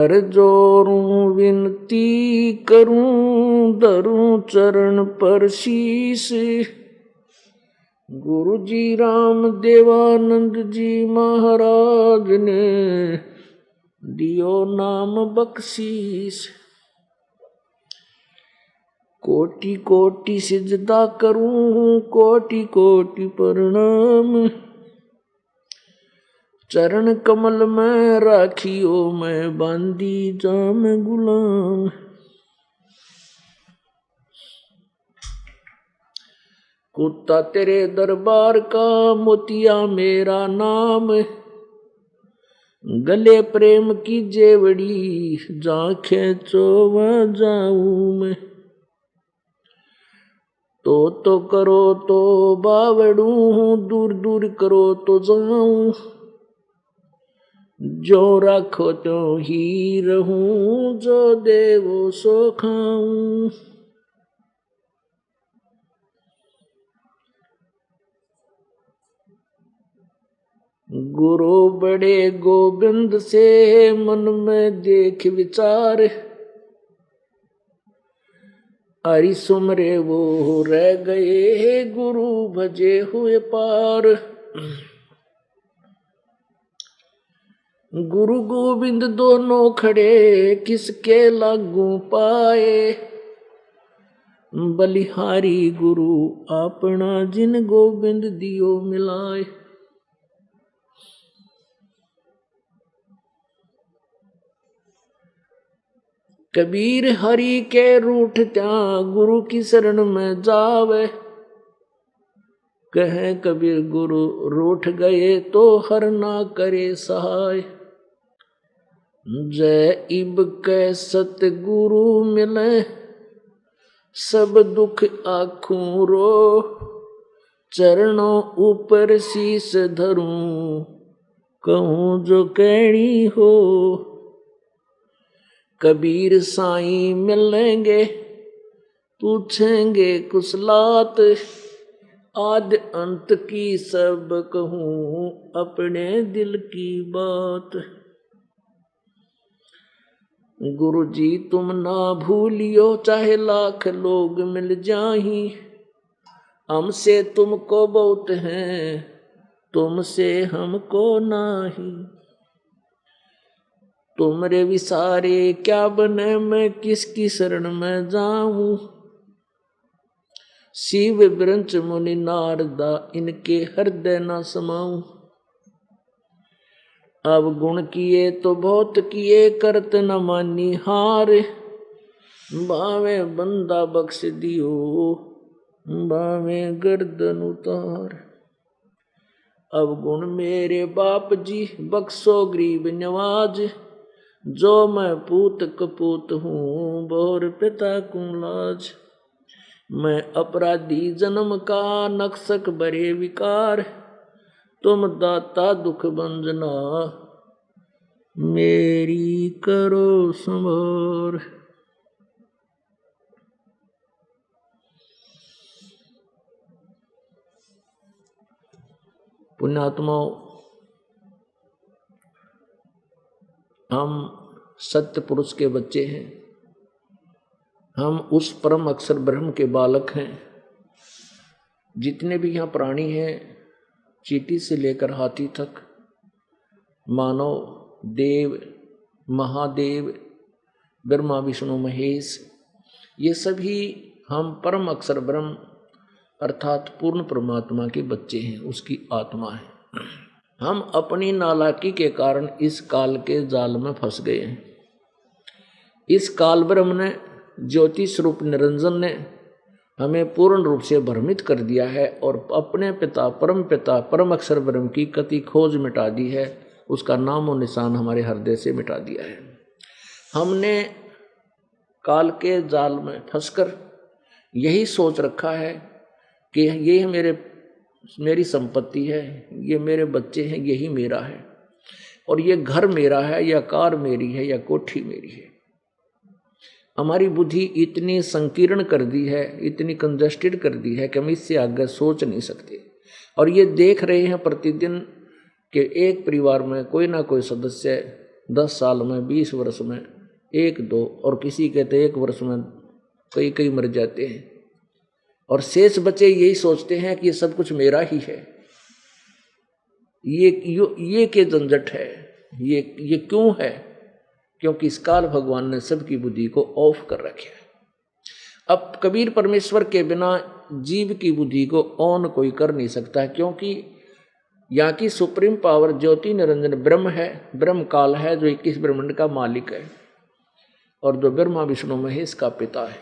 कर जोरूं विनती करूं, धरूं चरण पर शीश। गुरु जी राम देवानंद जी महाराज ने दियो नाम बख्शीश। कोटि कोटि सिजदा करूं, कोटि कोटि प्रणाम। चरण कमल में राखियो मैं बांधी जाम गुलाम। कुत्ता तेरे दरबार का, मोतिया मेरा नाम। गले प्रेम की जेवड़ी, जा खेचो वह जाऊं मैं। तो करो तो बावड़ू, दूर दूर करो तो जाऊं। जो रखो तो ही रहूं, जो देवो सो खाऊं। गुरु बड़े गोविंद से, मन में देख विचार। हरि सुमरे वो रह गए, गुरु भजे हुए पार। गुरु गोविंद दोनों खड़े, किसके लागू पाए। बलिहारी गुरु अपना, जिन गोविंद दियो मिलाए। कबीर हरि के रूठ त्या, गुरु की शरण में जावे। कहे कबीर गुरु रूठ गए, तो हर ना करे सहाय। जय इब के सतगुरु मिले, सब दुख आखूं रो। चरणों ऊपर शीस धरूं, कहूं जो कहनी हो। कबीर साईं मिलेंगे, पूछेंगे कुशलात। आद अंत की सब कहूं, अपने दिल की बात। गुरु जी तुम ना भूलियो, चाहे लाख लोग मिल जाही। हमसे तुमको बहुत हैं, तुमसे हमको नाही। तुमरे विसारे क्या बने, मैं किसकी शरण में जाऊं। शिव ब्रंच मुनि नारदा, इनके हृदय न समाऊं। अब गुण किए तो बहुत किए, करत न मानी हार। बावे बंदा बख्श दियो, बावे गर्दन उतार। अब गुण मेरे बाप जी, बख्शो गरीब नवाज। जो मैं पूत कपूत हूँ, बोर पिता को लाज। मैं अपराधी जन्म का, नक्सक बरे विकार। तुम दाता दुख भंजना, मेरी करो संभार। पुण्यात्माओं, हम सत्य पुरुष के बच्चे हैं। हम उस परम अक्षर ब्रह्म के बालक हैं। जितने भी यहाँ प्राणी हैं, चींटी से लेकर हाथी तक, मानव, देव, महादेव, ब्रह्मा विष्णु महेश, ये सभी हम परम अक्षर ब्रह्म अर्थात पूर्ण परमात्मा के बच्चे हैं, उसकी आत्मा है। हम अपनी नालायकी के कारण इस काल के जाल में फंस गए हैं। इस काल ब्रह्म ने, ज्योति स्वरूप निरंजन ने हमें पूर्ण रूप से भ्रमित कर दिया है और अपने पिता परम अक्षर ब्रह्म की कति खोज मिटा दी है। उसका नाम और निशान हमारे हृदय से मिटा दिया है। हमने काल के जाल में फंसकर यही सोच रखा है कि ये मेरी संपत्ति है, ये मेरे बच्चे हैं, यही मेरा है, और ये घर मेरा है, या कार मेरी है, या कोठी मेरी है। हमारी बुद्धि इतनी संकीर्ण कर दी है, इतनी कंजस्टेड कर दी है कि हम इससे आगे सोच नहीं सकते। और ये देख रहे हैं प्रतिदिन कि एक परिवार में कोई ना कोई सदस्य 10 साल में, 20 वर्ष में 1-2, और किसी कहते 1 वर्ष में कई कई मर जाते हैं। और शेष बचे यही सोचते हैं कि ये सब कुछ मेरा ही है। ये के झंझट है, ये क्यों है? क्योंकि इस काल भगवान ने सबकी बुद्धि को ऑफ कर रखा है। अब कबीर परमेश्वर के बिना जीव की बुद्धि को ऑन कोई कर नहीं सकता, क्योंकि यहाँ की सुप्रीम पावर ज्योति निरंजन ब्रह्म है, ब्रह्म काल है, जो 21 ब्रह्मांड का मालिक है और जो ब्रह्मा विष्णु महेश का पिता है।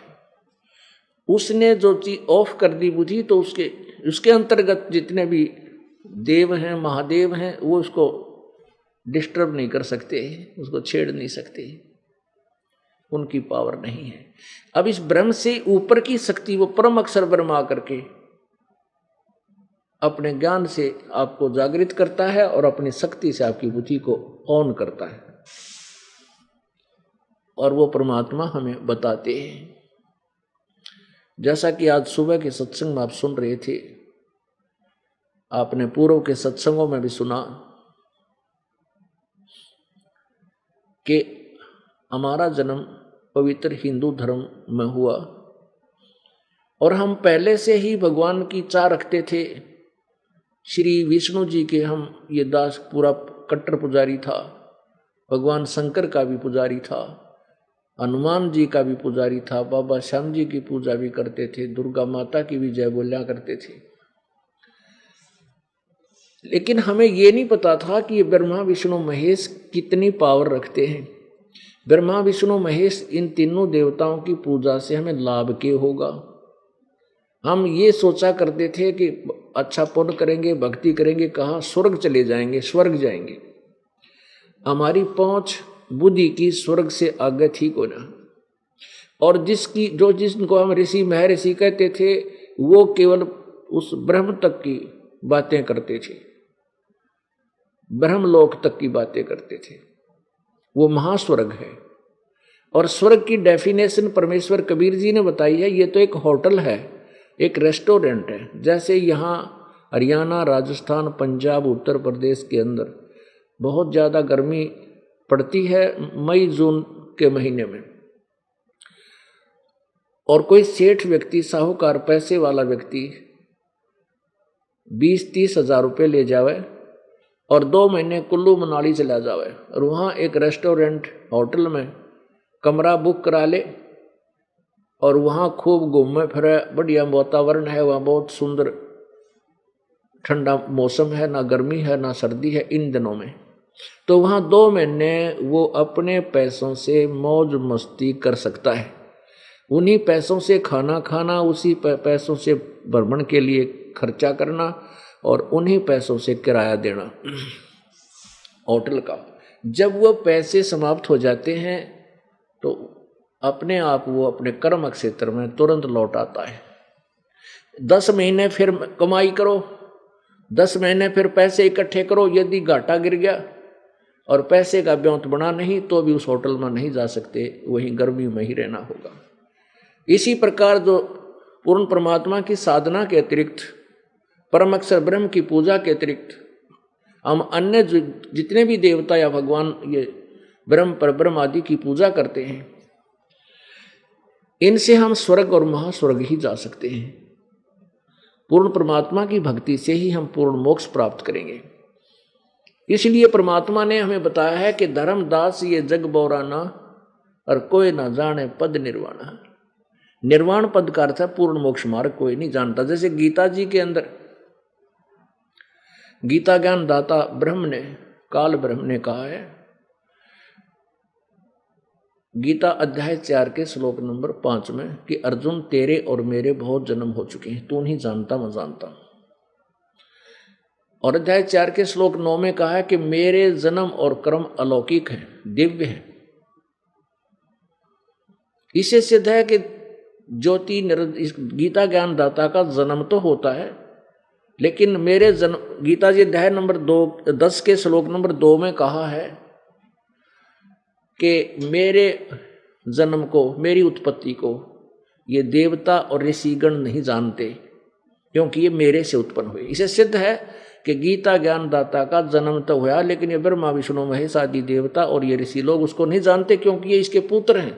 उसने जो चीज ऑफ कर दी बुद्धि, तो उसके अंतर्गत जितने भी देव हैं, महादेव हैं, वो उसको डिस्टर्ब नहीं कर सकते, उसको छेड़ नहीं सकते, उनकी पावर नहीं है। अब इस ब्रह्म से ऊपर की शक्ति, वो परम अक्षर ब्रह्म आकर के अपने ज्ञान से आपको जागृत करता है और अपनी शक्ति से आपकी बुद्धि को ऑन करता है, और वो परमात्मा हमें बताते हैं। जैसा कि आज सुबह के सत्संग में आप सुन रहे थे, आपने पूर्व के सत्संगों में भी सुना कि हमारा जन्म पवित्र हिंदू धर्म में हुआ, और हम पहले से ही भगवान की चाह रखते थे। श्री विष्णु जी के हम ये दास पूरा कट्टर पुजारी था, भगवान शंकर का भी पुजारी था, हनुमान जी का भी पुजारी था, बाबा श्याम जी की पूजा भी करते थे, दुर्गा माता की भी जय बोलिया करते थे। लेकिन हमें ये नहीं पता था कि ये ब्रह्मा विष्णु महेश कितनी पावर रखते हैं। ब्रह्मा विष्णु महेश इन तीनों देवताओं की पूजा से हमें लाभ क्या होगा। हम ये सोचा करते थे कि अच्छा पुण्य करेंगे, भक्ति करेंगे, कहाँ स्वर्ग चले जाएंगे, स्वर्ग जाएंगे। हमारी पहुंच बुद्धि की स्वर्ग से आगे थी को ना। और जिनको हम ऋषि महर्षि कहते थे, वो केवल उस ब्रह्म तक की बातें करते थे, ब्रह्मलोक तक की बातें करते थे। वो महास्वर्ग है। और स्वर्ग की डेफिनेशन परमेश्वर कबीर जी ने बताई है। ये तो एक होटल है, एक रेस्टोरेंट है। जैसे यहाँ हरियाणा, राजस्थान, पंजाब, उत्तर प्रदेश के अंदर बहुत ज़्यादा गर्मी पड़ती है मई जून के महीने में, और कोई सेठ व्यक्ति, साहूकार, पैसे वाला व्यक्ति 20-30 हज़ार रुपये ले जावे और 2 महीने कुल्लू मनाली चला जावे, और वहाँ एक रेस्टोरेंट होटल में कमरा बुक करा ले और वहाँ खूब घूमे फिरे, बढ़िया वातावरण है, वहाँ बहुत सुंदर ठंडा मौसम है, ना गर्मी है ना सर्दी है इन दिनों में। तो वहाँ 2 महीने वो अपने पैसों से मौज मस्ती कर सकता है। उन्हीं पैसों से खाना खाना, उसी पैसों से भ्रमण के लिए खर्चा करना, और उन्हीं पैसों से किराया देना होटल का। जब वो पैसे समाप्त हो जाते हैं तो अपने आप वो अपने कर्म क्षेत्र में तुरंत लौट आता है। 10 महीने फिर कमाई करो, 10 महीने फिर पैसे इकट्ठे करो। यदि घाटा गिर गया और पैसे का ब्योंत बना नहीं, तो भी उस होटल में नहीं जा सकते, वहीं गर्मी में ही रहना होगा। इसी प्रकार जो पूर्ण परमात्मा की साधना के अतिरिक्त, परम अक्षर ब्रह्म की पूजा के अतिरिक्त हम अन्य जितने भी देवता या भगवान, ये ब्रह्म परब्रह्म आदि की पूजा करते हैं, इनसे हम स्वर्ग और महास्वर्ग ही जा सकते हैं। पूर्ण परमात्मा की भक्ति से ही हम पूर्ण मोक्ष प्राप्त करेंगे। इसलिए परमात्मा ने हमें बताया है कि धर्मदास ये जग बोराना, और कोई ना जाने पद निर्वाणा। निर्वाण पद का अर्थ है पूर्ण मोक्ष मार्ग, कोई नहीं जानता। जैसे गीता जी के अंदर गीता ज्ञान दाता ब्रह्म ने, काल ब्रह्म ने कहा है, गीता अध्याय 4 के श्लोक नंबर 5 में, कि अर्जुन तेरे और मेरे बहुत जन्म हो चुके हैं, तू नहीं जानता मैं जानता। और अध्याय 4 के श्लोक 9 में कहा है कि मेरे जन्म और कर्म अलौकिक हैं, दिव्य हैं। इससे सिद्ध है कि ज्योति गीता ज्ञान दाता का जन्म तो होता है, लेकिन मेरे जन्म, गीता जी अध्याय नंबर 10 के श्लोक नंबर 2 में कहा है कि मेरे जन्म को, मेरी उत्पत्ति को ये देवता और ऋषिगण नहीं जानते, क्योंकि ये मेरे से उत्पन्न हुए। इसे सिद्ध है कि गीता ज्ञान दाता का जन्म तो हुआ, लेकिन ये ब्रह्मा विष्णु महेश आदि देवता और ये ऋषि लोग उसको नहीं जानते, क्योंकि ये इसके पुत्र हैं,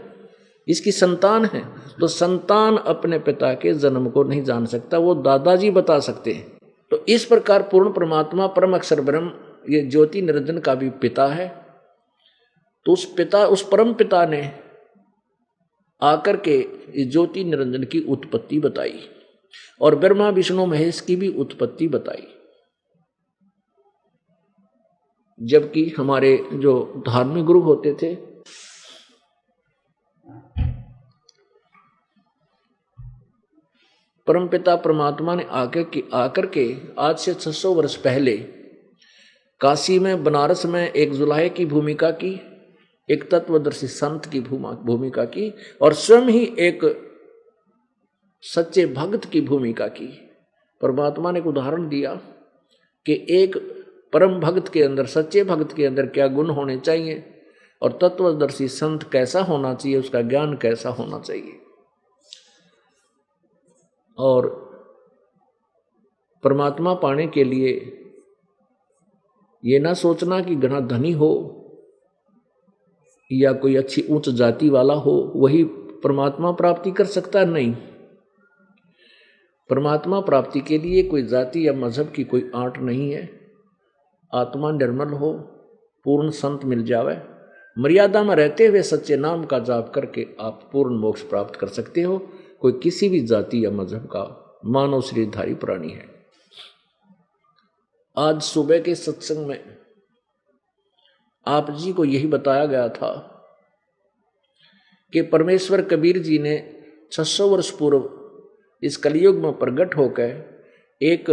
इसकी संतान है। तो संतान अपने पिता के जन्म को नहीं जान सकता, वो दादाजी बता सकते हैं। तो इस प्रकार पूर्ण परमात्मा परम अक्षर ब्रह्म ये ज्योति निरंजन का भी पिता है। तो उस परम पिता ने आकर के इस ज्योति निरंजन की उत्पत्ति बताई और ब्रह्मा विष्णु महेश की भी उत्पत्ति बताई। जबकि हमारे जो धार्मिक गुरु होते थे, परमपिता परमात्मा ने आकर के आज से 600 वर्ष पहले काशी में, बनारस में एक जुलाहे की भूमिका की, एक तत्वदर्शी संत की भूमिका की और स्वयं ही एक सच्चे भक्त की भूमिका की। परमात्मा ने एक उदाहरण दिया कि एक परम भक्त के अंदर, सच्चे भक्त के अंदर क्या गुण होने चाहिए और तत्वदर्शी संत कैसा होना चाहिए, उसका ज्ञान कैसा होना चाहिए। और परमात्मा पाने के लिए ये ना सोचना कि घना धनी हो या कोई अच्छी उच्च जाति वाला हो वही परमात्मा प्राप्ति कर सकता, नहीं। परमात्मा प्राप्ति के लिए कोई जाति या मजहब की कोई आंट नहीं है। आत्मा निर्मल हो, पूर्ण संत मिल जावे, मर्यादा में रहते हुए सच्चे नाम का जाप करके आप पूर्ण मोक्ष प्राप्त कर सकते हो। कोई किसी भी जाति या मजहब का मानव शरीरधारी प्राणी है। आज सुबह के सत्संग में आप जी को यही बताया गया था कि परमेश्वर कबीर जी ने 600 वर्ष पूर्व इस कलयुग में प्रकट होकर एक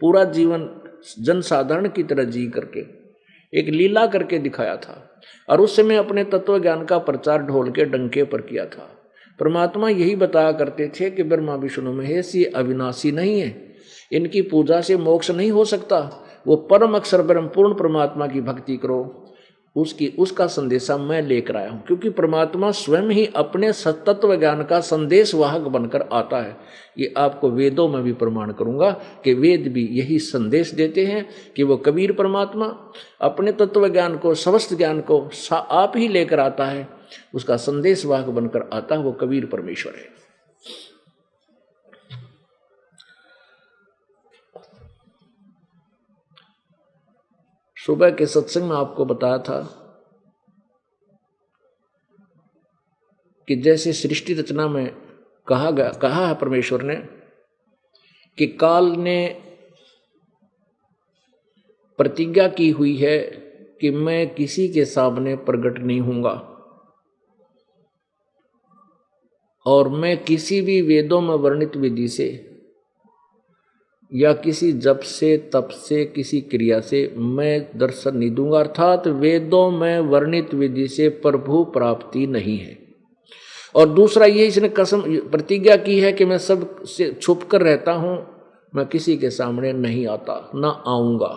पूरा जीवन जनसाधारण की तरह जी करके एक लीला करके दिखाया था और उस समय अपने तत्व ज्ञान का प्रचार ढोल के डंके पर किया था। परमात्मा यही बताया करते थे कि ब्रह्मा विष्णु महेश ये अविनाशी नहीं है, इनकी पूजा से मोक्ष नहीं हो सकता। वो परम अक्षर ब्रह्म पूर्ण परमात्मा की भक्ति करो, उसका संदेशा मैं लेकर आया हूं। क्योंकि परमात्मा स्वयं ही अपने सतत्व ज्ञान का संदेश वाहक बनकर आता है। ये आपको वेदों में भी प्रमाण करूंगा कि वेद भी यही संदेश देते हैं कि वो कबीर परमात्मा अपने तत्व ज्ञान को, समस्त ज्ञान को आप ही लेकर आता है, उसका संदेश वाहक बनकर आता है, वो कबीर परमेश्वर है। सुबह के सत्संग में आपको बताया था कि जैसे सृष्टि रचना में कहा है परमेश्वर ने कि काल ने प्रतिज्ञा की हुई है कि मैं किसी के सामने प्रकट नहीं होऊंगा और मैं किसी भी वेदों में वर्णित विधि से या किसी जप से, तप से, किसी क्रिया से मैं दर्शन नहीं दूंगा। अर्थात वेदों में वर्णित विधि से प्रभु प्राप्ति नहीं है। और दूसरा ये इसने कसम प्रतिज्ञा की है कि मैं सब से छुप कर रहता हूं, मैं किसी के सामने नहीं आता, ना आऊंगा।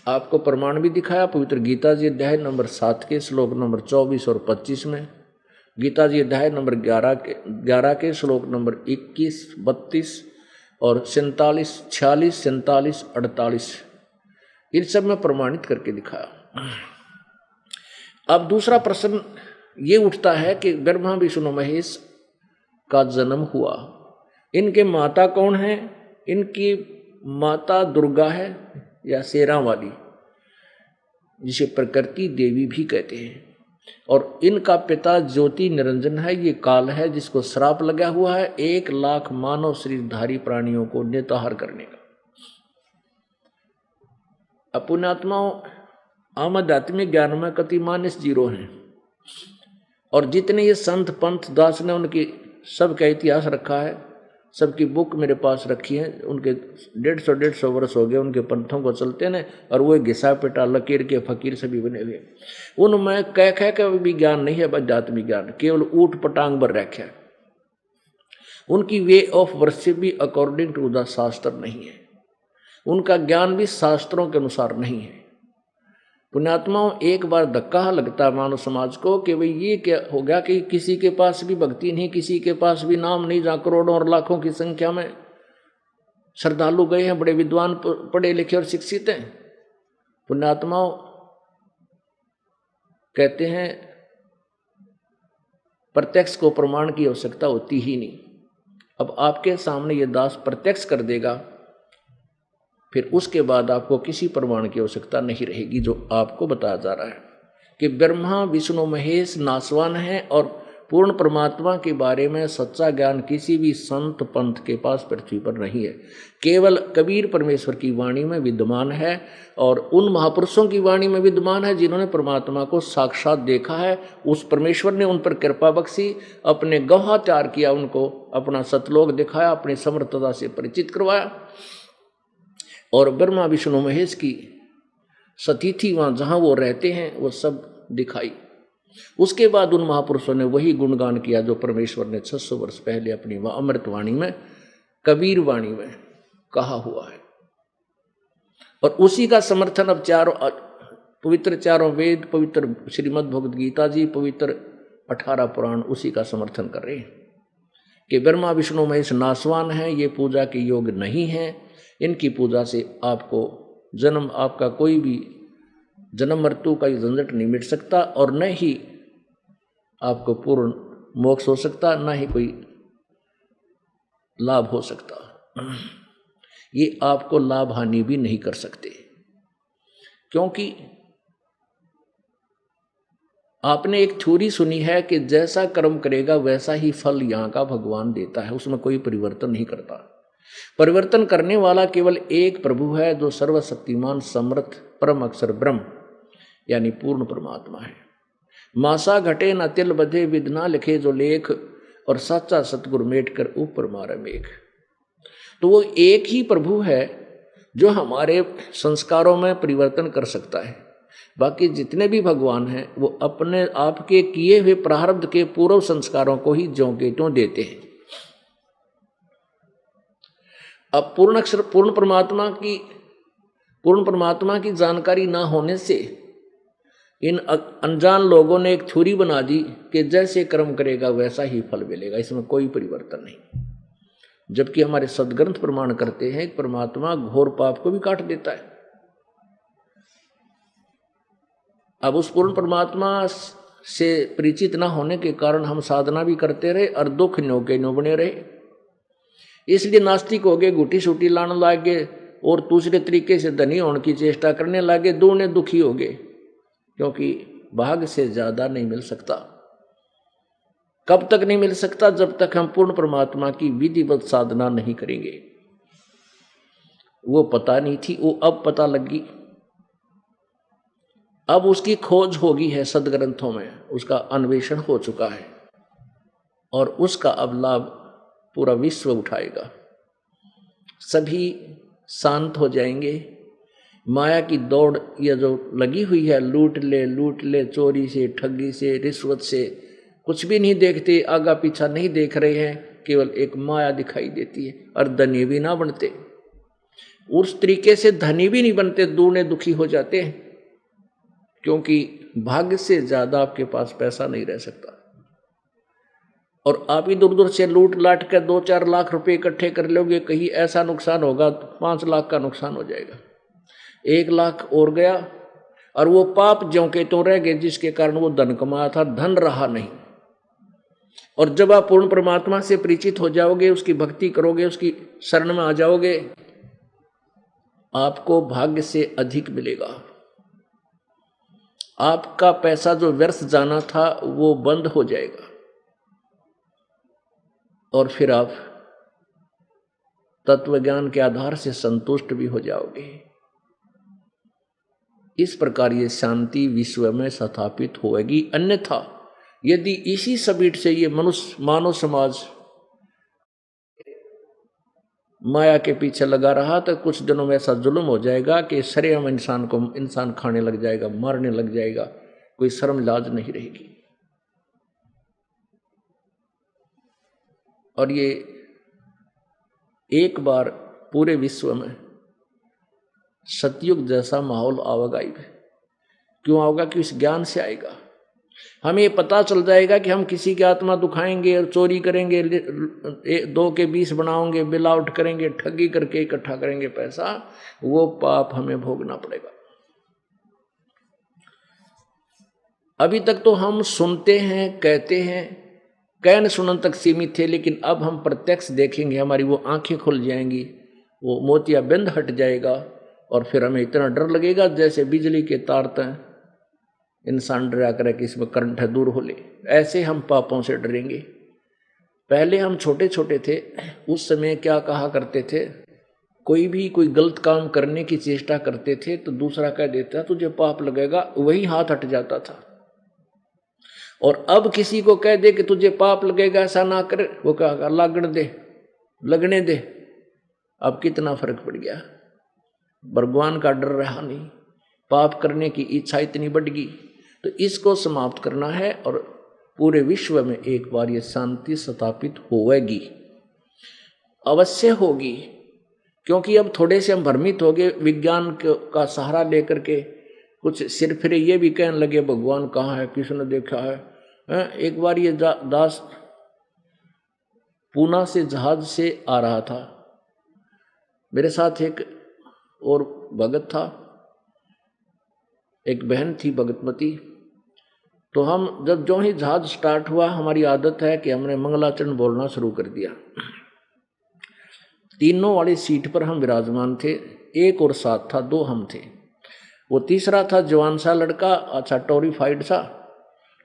आपको प्रमाण भी दिखाया पवित्र गीता जी अध्याय नंबर 7 के श्लोक नंबर 24 और 25 में, गीता जी अध्याय नंबर 11 के श्लोक नंबर 21, 32 और 47, 46, 47, 48 इन सब में प्रमाणित करके दिखाया। अब दूसरा प्रश्न ये उठता है कि ब्रह्मा विष्णु महेश का जन्म हुआ, इनके माता कौन है? इनकी माता दुर्गा है या शेरा वाली, जिसे प्रकृति देवी भी कहते हैं, और इनका पिता ज्योति निरंजन है। ये काल है जिसको श्राप लगा हुआ है 1 लाख मानव शरीरधारी प्राणियों को नेताहार करने का। अपुण्यात्माओं, आध्यात्मिक ज्ञान में कति मानस जीरो हैं, और जितने ये संत पंथ दास ने उनकी सबका इतिहास रखा है, सबकी बुक मेरे पास रखी है, उनके 150 वर्ष हो गए उनके पंथों को चलते ने, और वो घिसा पिटा लकीर के फकीर सभी बने हुए। उनमें कह का भी ज्ञान नहीं है, आध्यात्मिक ज्ञान केवल ऊट पटांग पर रखा है। उनकी वे ऑफ वर्शिप भी अकॉर्डिंग टू द शास्त्र नहीं है, उनका ज्ञान भी शास्त्रों के अनुसार नहीं है। पुण्यात्माओं, एक बार धक्का लगता है मानव समाज को कि भाई ये क्या हो गया कि किसी के पास भी भक्ति नहीं, किसी के पास भी नाम नहीं, जहाँ करोड़ों और लाखों की संख्या में श्रद्धालु गए हैं, बड़े विद्वान पढ़े लिखे और शिक्षित हैं, पुण्यात्माओं कहते हैं प्रत्यक्ष को प्रमाण की आवश्यकता होती ही नहीं। अब आपके सामने ये दास प्रत्यक्ष कर देगा, फिर उसके बाद आपको किसी प्रमाण की आवश्यकता नहीं रहेगी। जो आपको बताया जा रहा है कि ब्रह्मा विष्णु महेश नासवान है और पूर्ण परमात्मा के बारे में सच्चा ज्ञान किसी भी संत पंथ के पास पृथ्वी पर नहीं है, केवल कबीर परमेश्वर की वाणी में विद्यमान है और उन महापुरुषों की वाणी में विद्यमान है जिन्होंने परमात्मा को साक्षात देखा है। उस परमेश्वर ने उन पर कृपा बख्शी, अपने गवाचार किया, उनको अपना सतलोक दिखाया, अपनी समर्थता से परिचित करवाया और ब्रह्मा विष्णु महेश की सतीथि वहाँ जहाँ वो रहते हैं वो सब दिखाई। उसके बाद उन महापुरुषों ने वही गुणगान किया जो परमेश्वर ने 600 वर्ष पहले अपनी वह अमृत वाणी में, कबीर वाणी में कहा हुआ है। और उसी का समर्थन अब पवित्र चारों वेद, पवित्र श्रीमद् भगवद गीता जी, पवित्र 18 पुराण उसी का समर्थन कर रहे हैं कि ब्रह्मा विष्णु महेश नासवान है, ये पूजा के योग नहीं है। इनकी पूजा से आपको आपका कोई भी जन्म मृत्यु का झंझट नहीं मिट सकता और न ही आपको पूर्ण मोक्ष हो सकता, न ही कोई लाभ हो सकता। ये आपको लाभ हानि भी नहीं कर सकते, क्योंकि आपने एक थ्योरी सुनी है कि जैसा कर्म करेगा वैसा ही फल यहाँ का भगवान देता है, उसमें कोई परिवर्तन नहीं करता। परिवर्तन करने वाला केवल एक प्रभु है जो सर्वशक्तिमान समर्थ परम अक्षर ब्रह्म यानी पूर्ण परमात्मा है। मासा घटे न तिल बधे विधना लिखे जो लेख और सच्चा सतगुरु मेट कर ऊपर मारे मेघ। तो वो एक ही प्रभु है जो हमारे संस्कारों में परिवर्तन कर सकता है। बाकी जितने भी भगवान हैं वो अपने आपके किए हुए प्रारब्ध के पूर्व संस्कारों को ही ज्यों के त्यों देते हैं। अब पूर्ण परमात्मा की जानकारी ना होने से इन अनजान लोगों ने एक थ्योरी बना दी कि जैसे कर्म करेगा वैसा ही फल मिलेगा, इसमें कोई परिवर्तन नहीं। जबकि हमारे सदग्रंथ प्रमाण करते हैं कि परमात्मा घोर पाप को भी काट देता है। अब उस पूर्ण परमात्मा से परिचित ना होने के कारण हम साधना भी करते रहे और दुख न्यो के न्यो बने रहे। इसलिए नास्तिक हो गए, घुटी सूटी लाने लगे और दूसरे तरीके से धनी होने की चेष्टा करने लगे, दोनों दुखी हो गए, क्योंकि भाग से ज्यादा नहीं मिल सकता। कब तक नहीं मिल सकता? जब तक हम पूर्ण परमात्मा की विधिवत साधना नहीं करेंगे। वो पता नहीं थी, वो अब पता लगी। अब उसकी खोज होगी है सदग्रंथों में, उसका अन्वेषण हो चुका है और उसका अब लाभ पूरा विश्व उठाएगा। सभी शांत हो जाएंगे। माया की दौड़ ये जो लगी हुई है, लूट ले, चोरी से, ठगी से, रिश्वत से, कुछ भी नहीं देखते, आगा पीछा नहीं देख रहे हैं, केवल एक माया दिखाई देती है। और धनी भी ना बनते, उस तरीके से धनी भी नहीं बनते, दूने दुखी हो जाते हैं, क्योंकि भाग्य से ज्यादा आपके पास पैसा नहीं रह सकता। और आप इधर उधर से लूट लाट कर 2-4 लाख रुपए इकट्ठे कर लोगे, कहीं ऐसा नुकसान होगा तो 5 लाख का नुकसान हो जाएगा, 1 लाख और गया, और वो पाप ज्यों के त्यों रह गए जिसके कारण वो धन कमाया था, धन रहा नहीं। और जब आप पूर्ण परमात्मा से परिचित हो जाओगे, उसकी भक्ति करोगे, उसकी शरण में आ जाओगे, आपको भाग्य से अधिक मिलेगा। आपका पैसा जो व्यर्थ जाना था वो बंद हो जाएगा और फिर आप तत्वज्ञान के आधार से संतुष्ट भी हो जाओगे। इस प्रकार ये शांति विश्व में स्थापित होगी। अन्यथा यदि इसी सबीट से ये मानव समाज माया के पीछे लगा रहा तो कुछ दिनों में ऐसा जुल्म हो जाएगा कि सरेआम इंसान खाने लग जाएगा, मारने लग जाएगा, कोई शर्म लाज नहीं रहेगी। और ये एक बार पूरे विश्व में सतयुग जैसा माहौल आवेगा। क्यों आएगा? कि इस ज्ञान से आएगा। हमें ये पता चल जाएगा कि हम किसी की आत्मा दुखाएंगे और चोरी करेंगे, 2 के 20 बनाओगे, बिल आउट करेंगे, ठगी करके इकट्ठा करेंगे पैसा, वो पाप हमें भोगना पड़ेगा। अभी तक तो हम सुनते हैं, कहते हैं, कहन सुनन तक सीमित थे, लेकिन अब हम प्रत्यक्ष देखेंगे, हमारी वो आंखें खुल जाएंगी, वो मोतियाबिंद हट जाएगा और फिर हमें इतना डर लगेगा जैसे बिजली के तार तय इंसान डरा करे कि इसमें करंट है, दूर हो ले। ऐसे हम पापों से डरेंगे। पहले हम छोटे छोटे थे, उस समय क्या कहा करते थे, कोई गलत काम करने की चेष्टा करते थे तो दूसरा कह देता तुझे पाप लगेगा, वही हाथ हट जाता था। और अब किसी को कह दे कि तुझे पाप लगेगा, ऐसा ना कर, वो कहेगा लगने दे। अब कितना फर्क पड़ गया, भगवान का डर रहा नहीं, पाप करने की इच्छा इतनी बढ़ गई। तो इसको समाप्त करना है और पूरे विश्व में एक बार ये शांति स्थापित होगी, अवश्य होगी। क्योंकि अब थोड़े से हम भ्रमित हो गए, विज्ञान का सहारा लेकर के कुछ सिर फिरे ये भी कहने लगे भगवान कहाँ है, किसने देखा है। एक बार ये दास पूना से जहाज से आ रहा था, मेरे साथ एक और भगत था, एक बहन थी भगतमती। तो हम जब जो ही जहाज स्टार्ट हुआ, हमारी आदत है कि हमने मंगलाचरण बोलना शुरू कर दिया। तीनों वाली सीट पर हम विराजमान थे, एक और साथ था, 2 हम थे। वो तीसरा था जवान सा लड़का, अच्छा टोरीफाइड सा।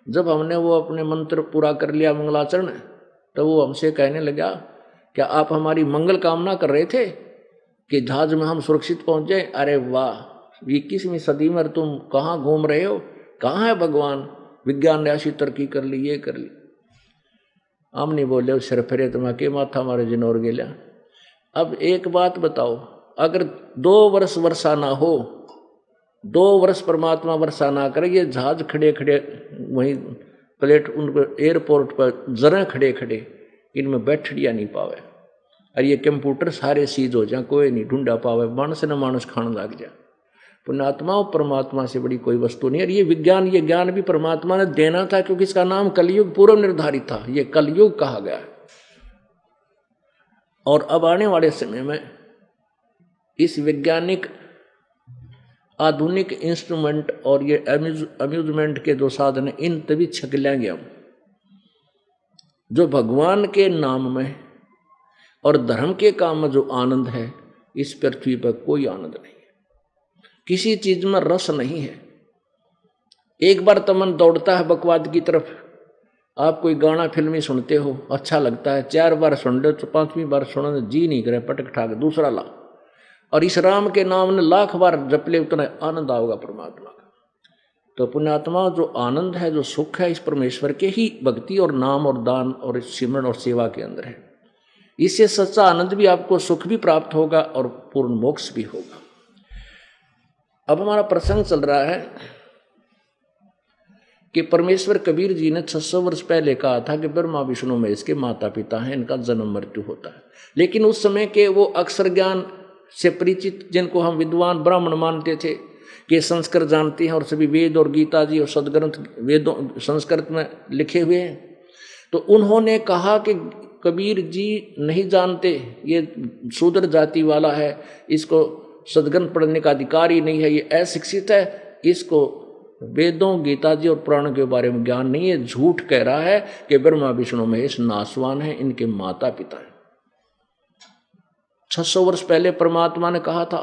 जब हमने वो अपने मंत्र पूरा कर लिया मंगलाचरण, तो वो हमसे कहने लगा क्या आप हमारी मंगल कामना कर रहे थे कि जहाज में हम सुरक्षित पहुंच जाए? अरे वाह, 21वीं सदी में तुम कहाँ घूम रहे हो, कहाँ है भगवान, विज्ञान ने ऐसी तरक्की कर ली, ये कर ली। हम नहीं बोले, उस सिर फिरे तुम के माथा मारे जिनोर गेल्या। अब एक बात बताओ, अगर 2 वर्ष वर्षा ना हो, 2 वर्ष परमात्मा वर्षा ना करे, ये जहाज खड़े खड़े वहीं प्लेट उनको एयरपोर्ट पर जरा खड़े खड़े इनमें बैठड़िया नहीं पावे, और ये कंप्यूटर सारे सीज हो जाए, कोई नहीं ढूंढा पावे, मानस न मानस खाने लग जाए। पुण्यात्मा और परमात्मा से बड़ी कोई वस्तु नहीं। और ये विज्ञान, ये ज्ञान भी परमात्मा ने देना था, क्योंकि इसका नाम कलयुग पूर्व निर्धारित था, ये कलयुग कहा गया। और अब आने वाले समय में इस वैज्ञानिक आधुनिक इंस्ट्रूमेंट और ये अम्यूजमेंट के जो साधन है, इन तभी छक लेंगे हम। जो भगवान के नाम में और धर्म के काम में जो आनंद है, इस पृथ्वी पर कोई आनंद नहीं है, किसी चीज में रस नहीं है। एक बार तो मन दौड़ता है बकवाद की तरफ। आप कोई गाना फिल्मी सुनते हो, अच्छा लगता है, 4 बार सुन लो तो 5वीं बार सुनने जी नहीं करे, पटक ठाक दूसरा ला। और इस राम के नाम ने लाख बार जप ले, उतना आनंद आओगा परमात्मा का। तो पुण्यात्मा, जो आनंद है, जो सुख है, इस परमेश्वर के ही भक्ति और नाम और दान और सिमरन और सेवा के अंदर है। इससे सच्चा आनंद भी आपको, सुख भी प्राप्त होगा और पूर्ण मोक्ष भी होगा। अब हमारा प्रसंग चल रहा है कि परमेश्वर कबीर जी ने 600 वर्ष पहले कहा था कि ब्रह्मा विष्णु महेश के माता पिता हैं, इनका जन्म मृत्यु होता है। लेकिन उस समय के वो अक्षर ज्ञान से परिचित, जिनको हम विद्वान ब्राह्मण मानते थे कि संस्कृत जानते हैं और सभी वेद और गीता जी और सदग्रंथ वेदों संस्कृत में लिखे हुए हैं, तो उन्होंने कहा कि कबीर जी नहीं जानते, ये शूद्र जाति वाला है, इसको सदग्रंथ पढ़ने का अधिकार ही नहीं है, ये अशिक्षित है, इसको वेदों गीता जी और पुराणों के बारे में ज्ञान नहीं है। झूठ कह रहा है कि ब्रह्मा विष्णु महेश नासवान है, इनके माता पिता है। 600 वर्ष पहले परमात्मा ने कहा था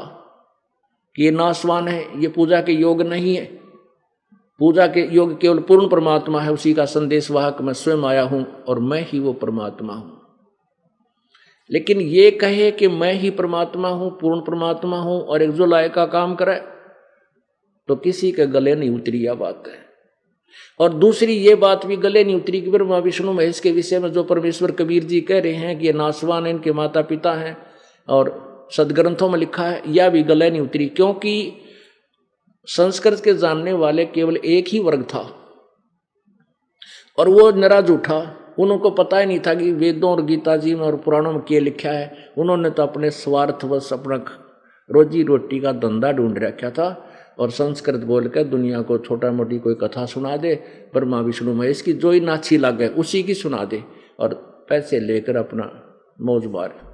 कि ये नासवान है, ये पूजा के योग नहीं है, पूजा के योग केवल पूर्ण परमात्मा है, उसी का संदेश वाहक मैं स्वयं आया हूं और मैं ही वो परमात्मा हूं। लेकिन ये कहे कि मैं ही परमात्मा हूं, पूर्ण परमात्मा हूं, और एक जो लायक का काम करे, तो किसी के गले नहीं उतरी यह बात है। और दूसरी ये बात भी गले नहीं उतरी कि ब्रह्मा विष्णु महेश के विषय में जो परमेश्वर कबीर जी कह रहे हैं कि ये नासवान है, इनके माता पिता हैं और सदग्रंथों में लिखा है, यह भी गले नहीं उतरी। क्योंकि संस्कृत के जानने वाले केवल एक ही वर्ग था और वो नरा झूठा, उनको पता ही नहीं था कि वेदों और गीता जी में और पुराणों में क्या लिखा है। उन्होंने तो अपने स्वार्थवश अपना रोजी रोटी का धंधा ढूंढ रखा था। और संस्कृत बोलकर दुनिया को छोटा मोटी कोई कथा सुना दे, ब्रह्मा विष्णु महेश की जो ही नाची लगे उसी की सुना दे और पैसे लेकर अपना मौज मारे।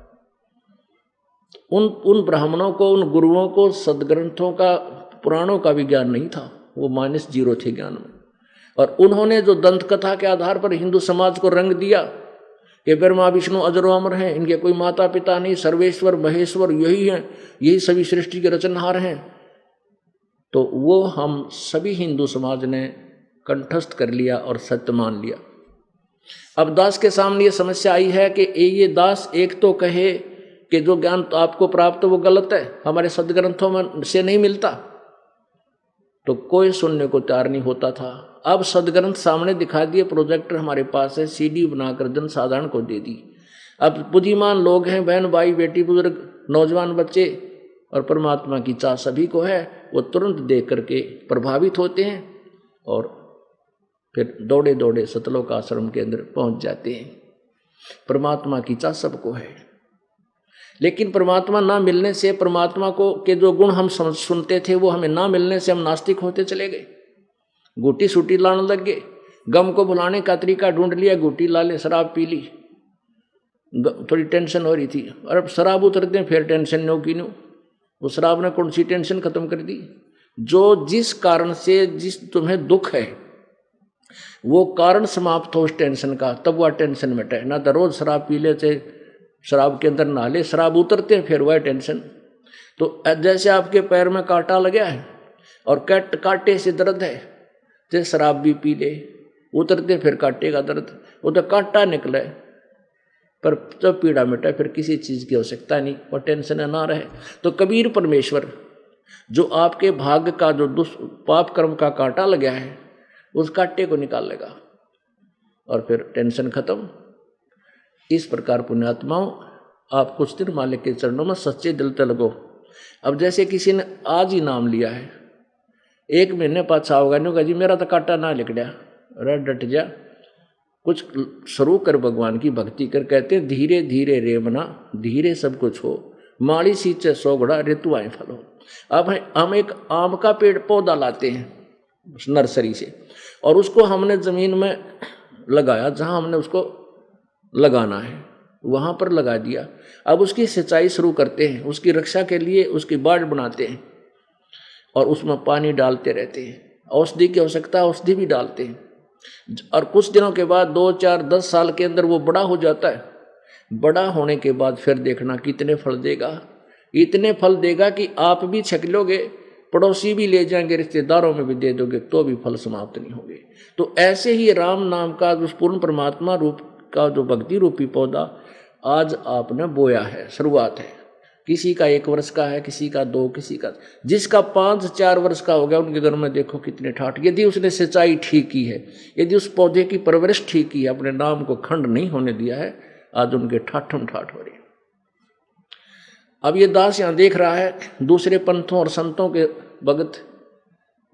उन ब्राह्मणों को, उन गुरुओं को सदग्रंथों का, पुराणों का भी ज्ञान नहीं था, वो -0 थे ज्ञान में। और उन्होंने जो दंत कथा के आधार पर हिंदू समाज को रंग दिया कि ब्रह्मा विष्णु अजर अमर हैं, इनके कोई माता पिता नहीं, सर्वेश्वर महेश्वर यही हैं, यही सभी सृष्टि के रचनहार हैं, तो वो हम सभी हिंदू समाज ने कंठस्थ कर लिया और सत्य मान लिया। अब दास के सामने ये समस्या आई है कि ये दास एक तो कहे कि जो ज्ञान तो आपको प्राप्त वो गलत है, हमारे सदग्रंथों में से नहीं मिलता, तो कोई सुनने को तैयार नहीं होता था। अब सदग्रंथ सामने दिखा दिए, प्रोजेक्टर हमारे पास है, CD बनाकर जन साधारण को दे दी। अब बुद्धिमान लोग हैं, बहन भाई बेटी बुजुर्ग नौजवान बच्चे, और परमात्मा की चाह सभी को है, वो तुरंत देख करके प्रभावित होते हैं और फिर दौड़े दौड़े सतलोक आश्रम के अंदर पहुंच जाते हैं। परमात्मा की चाह सबको है, लेकिन परमात्मा ना मिलने से, परमात्मा को के जो गुण हम सुनते थे वो हमें ना मिलने से हम नास्तिक होते चले गए, गुटी सूटी लाने लग गए। गम को भुलाने का तरीका ढूंढ लिया, गुटी ला ले, शराब पी ली, थोड़ी टेंशन हो रही थी, और अब शराब उतरते हैं फिर टेंशन नो की नो, वो शराब ने कौन सी टेंशन खत्म कर दी। जो जिस कारण से जिस तुम्हें दुख है वो कारण समाप्त हो उस टेंशन का, तब वह टेंशन मिटे। ना तो रोज शराब पी लेते, शराब के अंदर नहा ले, शराब उतरते हैं फिर वह टेंशन। तो जैसे आपके पैर में कांटा लगा है और कांटे से दर्द है, तो शराब भी पी ले, उतरते फिर कांटे का दर्द, वो तो कांटा निकले पर जब पीड़ा मिटा फिर किसी चीज की आवश्यकता नहीं, और टेंशन ना रहे। तो कबीर परमेश्वर जो आपके भाग्य का जो पाप कर्म का कांटा लगा है उस कांटे को निकाल लेगा और फिर टेंशन खत्म। इस प्रकार पुण्यात्माओं, आप कुछ दिन मालिक के चरणों में सच्चे दिल से लगो। अब जैसे किसी ने आज ही नाम लिया है, 1 महीने पाछा होगा नहीं होगा जी मेरा तो कांटा ना लिकड़ा, अरे डट जा, कुछ शुरू कर, भगवान की भक्ति कर। कहते हैं धीरे धीरे रेमना, धीरे सब कुछ हो, माड़ी सींचे सोगड़ा ऋतु आए फल हो। अब हम एक आम का पेड़ पौधा लाते हैं नर्सरी से, और उसको हमने जमीन में लगाया, जहां हमने उसको लगाना है वहां पर लगा दिया। अब उसकी सिंचाई शुरू करते हैं, उसकी रक्षा के लिए उसकी बाड़ बनाते हैं और उसमें पानी डालते रहते हैं, औषधि की आवश्यकता औषधि भी डालते हैं। और कुछ दिनों के बाद 2, 4, 10 साल के अंदर वो बड़ा हो जाता है। बड़ा होने के बाद फिर देखना कितने फल देगा, इतने फल देगा कि आप भी छक लोगे, पड़ोसी भी ले जाएंगे, रिश्तेदारों में भी दे दोगे, तो भी फल समाप्त नहीं होंगे। तो ऐसे ही राम नाम का जो पूर्ण परमात्मा रूप का जो भक्ति रूपी पौधा आज आपने बोया है, शुरुआत है। किसी का 1 वर्ष का है, किसी का 2, किसी का, जिसका 5, 4 वर्ष का हो गया, उनके घर में देखो कितने ठाठ। यदि उसने सिंचाई ठीक की है, यदि उस पौधे की परवरिश ठीक की है, अपने नाम को खंड नहीं होने दिया है, आज उनके ठाठम ठाठ हो रही। अब ये दास यहाँ देख रहा है दूसरे पंथों और संतों के भगत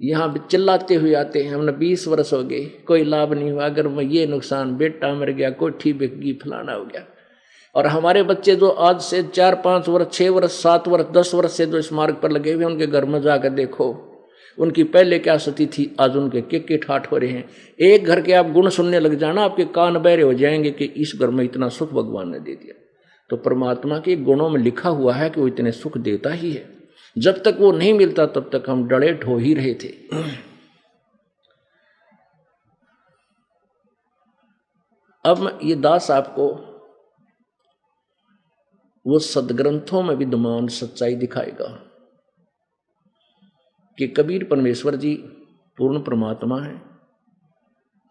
यहाँ चिल्लाते हुए आते हैं, हमने 20 वर्ष हो गए, कोई लाभ नहीं हुआ, अगर मैं ये नुकसान, बेटा मर गया, कोठी बिक गई, फलाना हो गया। और हमारे बच्चे जो आज से 4, 5 वर्ष, 6 वर्ष, 7 वर्ष, 10 वर्ष से जो इस मार्ग पर लगे हुए, उनके घर में जाकर देखो उनकी पहले क्या स्थिति थी, आज उनके के ठाठ हो रहे हैं। एक घर के आप गुण सुनने लग जाना, आपके कान बहरे हो जाएंगे कि इस घर में इतना सुख भगवान ने दे दिया। तो परमात्मा के गुणों में लिखा हुआ है कि वो इतने सुख देता ही है। जब तक वो नहीं मिलता तब तक हम डरे ठो ही रहे थे। अब ये दास आपको वो सदग्रंथों में विद्यमान सच्चाई दिखाएगा कि कबीर परमेश्वर जी पूर्ण परमात्मा है,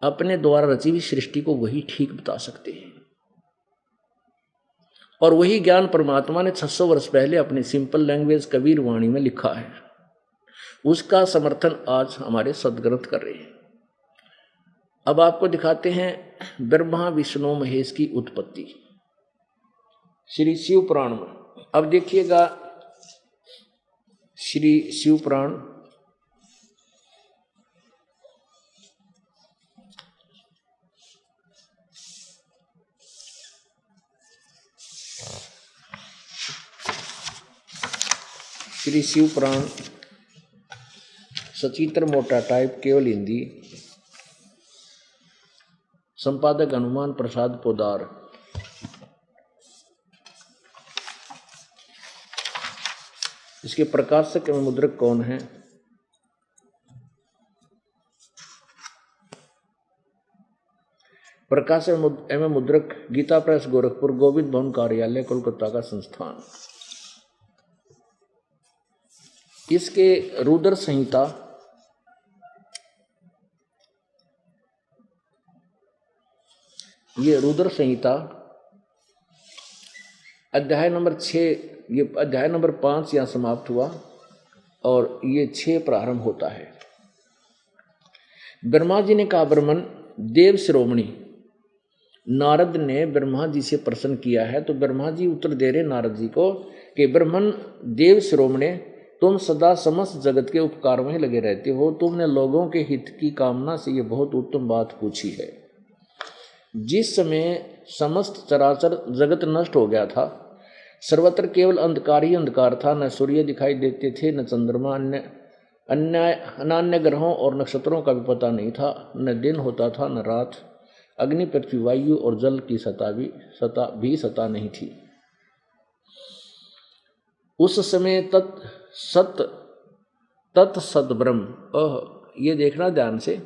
अपने द्वारा रची हुई सृष्टि को वही ठीक बता सकते हैं। और वही ज्ञान परमात्मा ने 600 वर्ष पहले अपनी सिंपल लैंग्वेज कबीर वाणी में लिखा है, उसका समर्थन आज हमारे सदग्रंथ कर रहे हैं। अब आपको दिखाते हैं ब्रह्मा विष्णु महेश की उत्पत्ति श्री शिव पुराण में। अब देखिएगा श्री शिव पुराण श्री शिव पुराण सचित्र मोटा टाइप, केवल हिंदी। संपादक हनुमान प्रसाद पोदार। इसके प्रकाशक एवं मुद्रक कौन है? प्रकाशक एवं मुद्रक गीता प्रेस गोरखपुर, गोविंद भवन कार्यालय, कोलकाता का संस्थान। इसके रुद्र संहिता, ये रुद्र संहिता अध्याय नंबर 6, ये अध्याय नंबर 5 यहाँ समाप्त हुआ और ये 6 प्रारंभ होता है। ब्रह्मा जी ने कहा, ब्रह्मन देव शिरोमणि, नारद ने ब्रह्मा जी से प्रश्न किया है, तो ब्रह्मा जी उत्तर दे रहे नारद जी को कि ब्रह्मन देव शिरोमणि, तुम सदा समस्त जगत के उपकार में लगे रहते हो, तुमने लोगों के हित की कामना से ये बहुत उत्तम बात पूछी है। जिस समय समस्त चराचर जगत नष्ट हो गया था, सर्वत्र केवल अंधकार ही अंधकार था, न सूर्य दिखाई देते थे, न चंद्रमा, अन्य ग्रहों और नक्षत्रों का भी पता नहीं था, न दिन होता था न रात, अग्नि पृथ्वी वायु और जल की सत्ता नहीं थी। उस समय तत् सत ब्रह्म, ये देखना ध्यान से,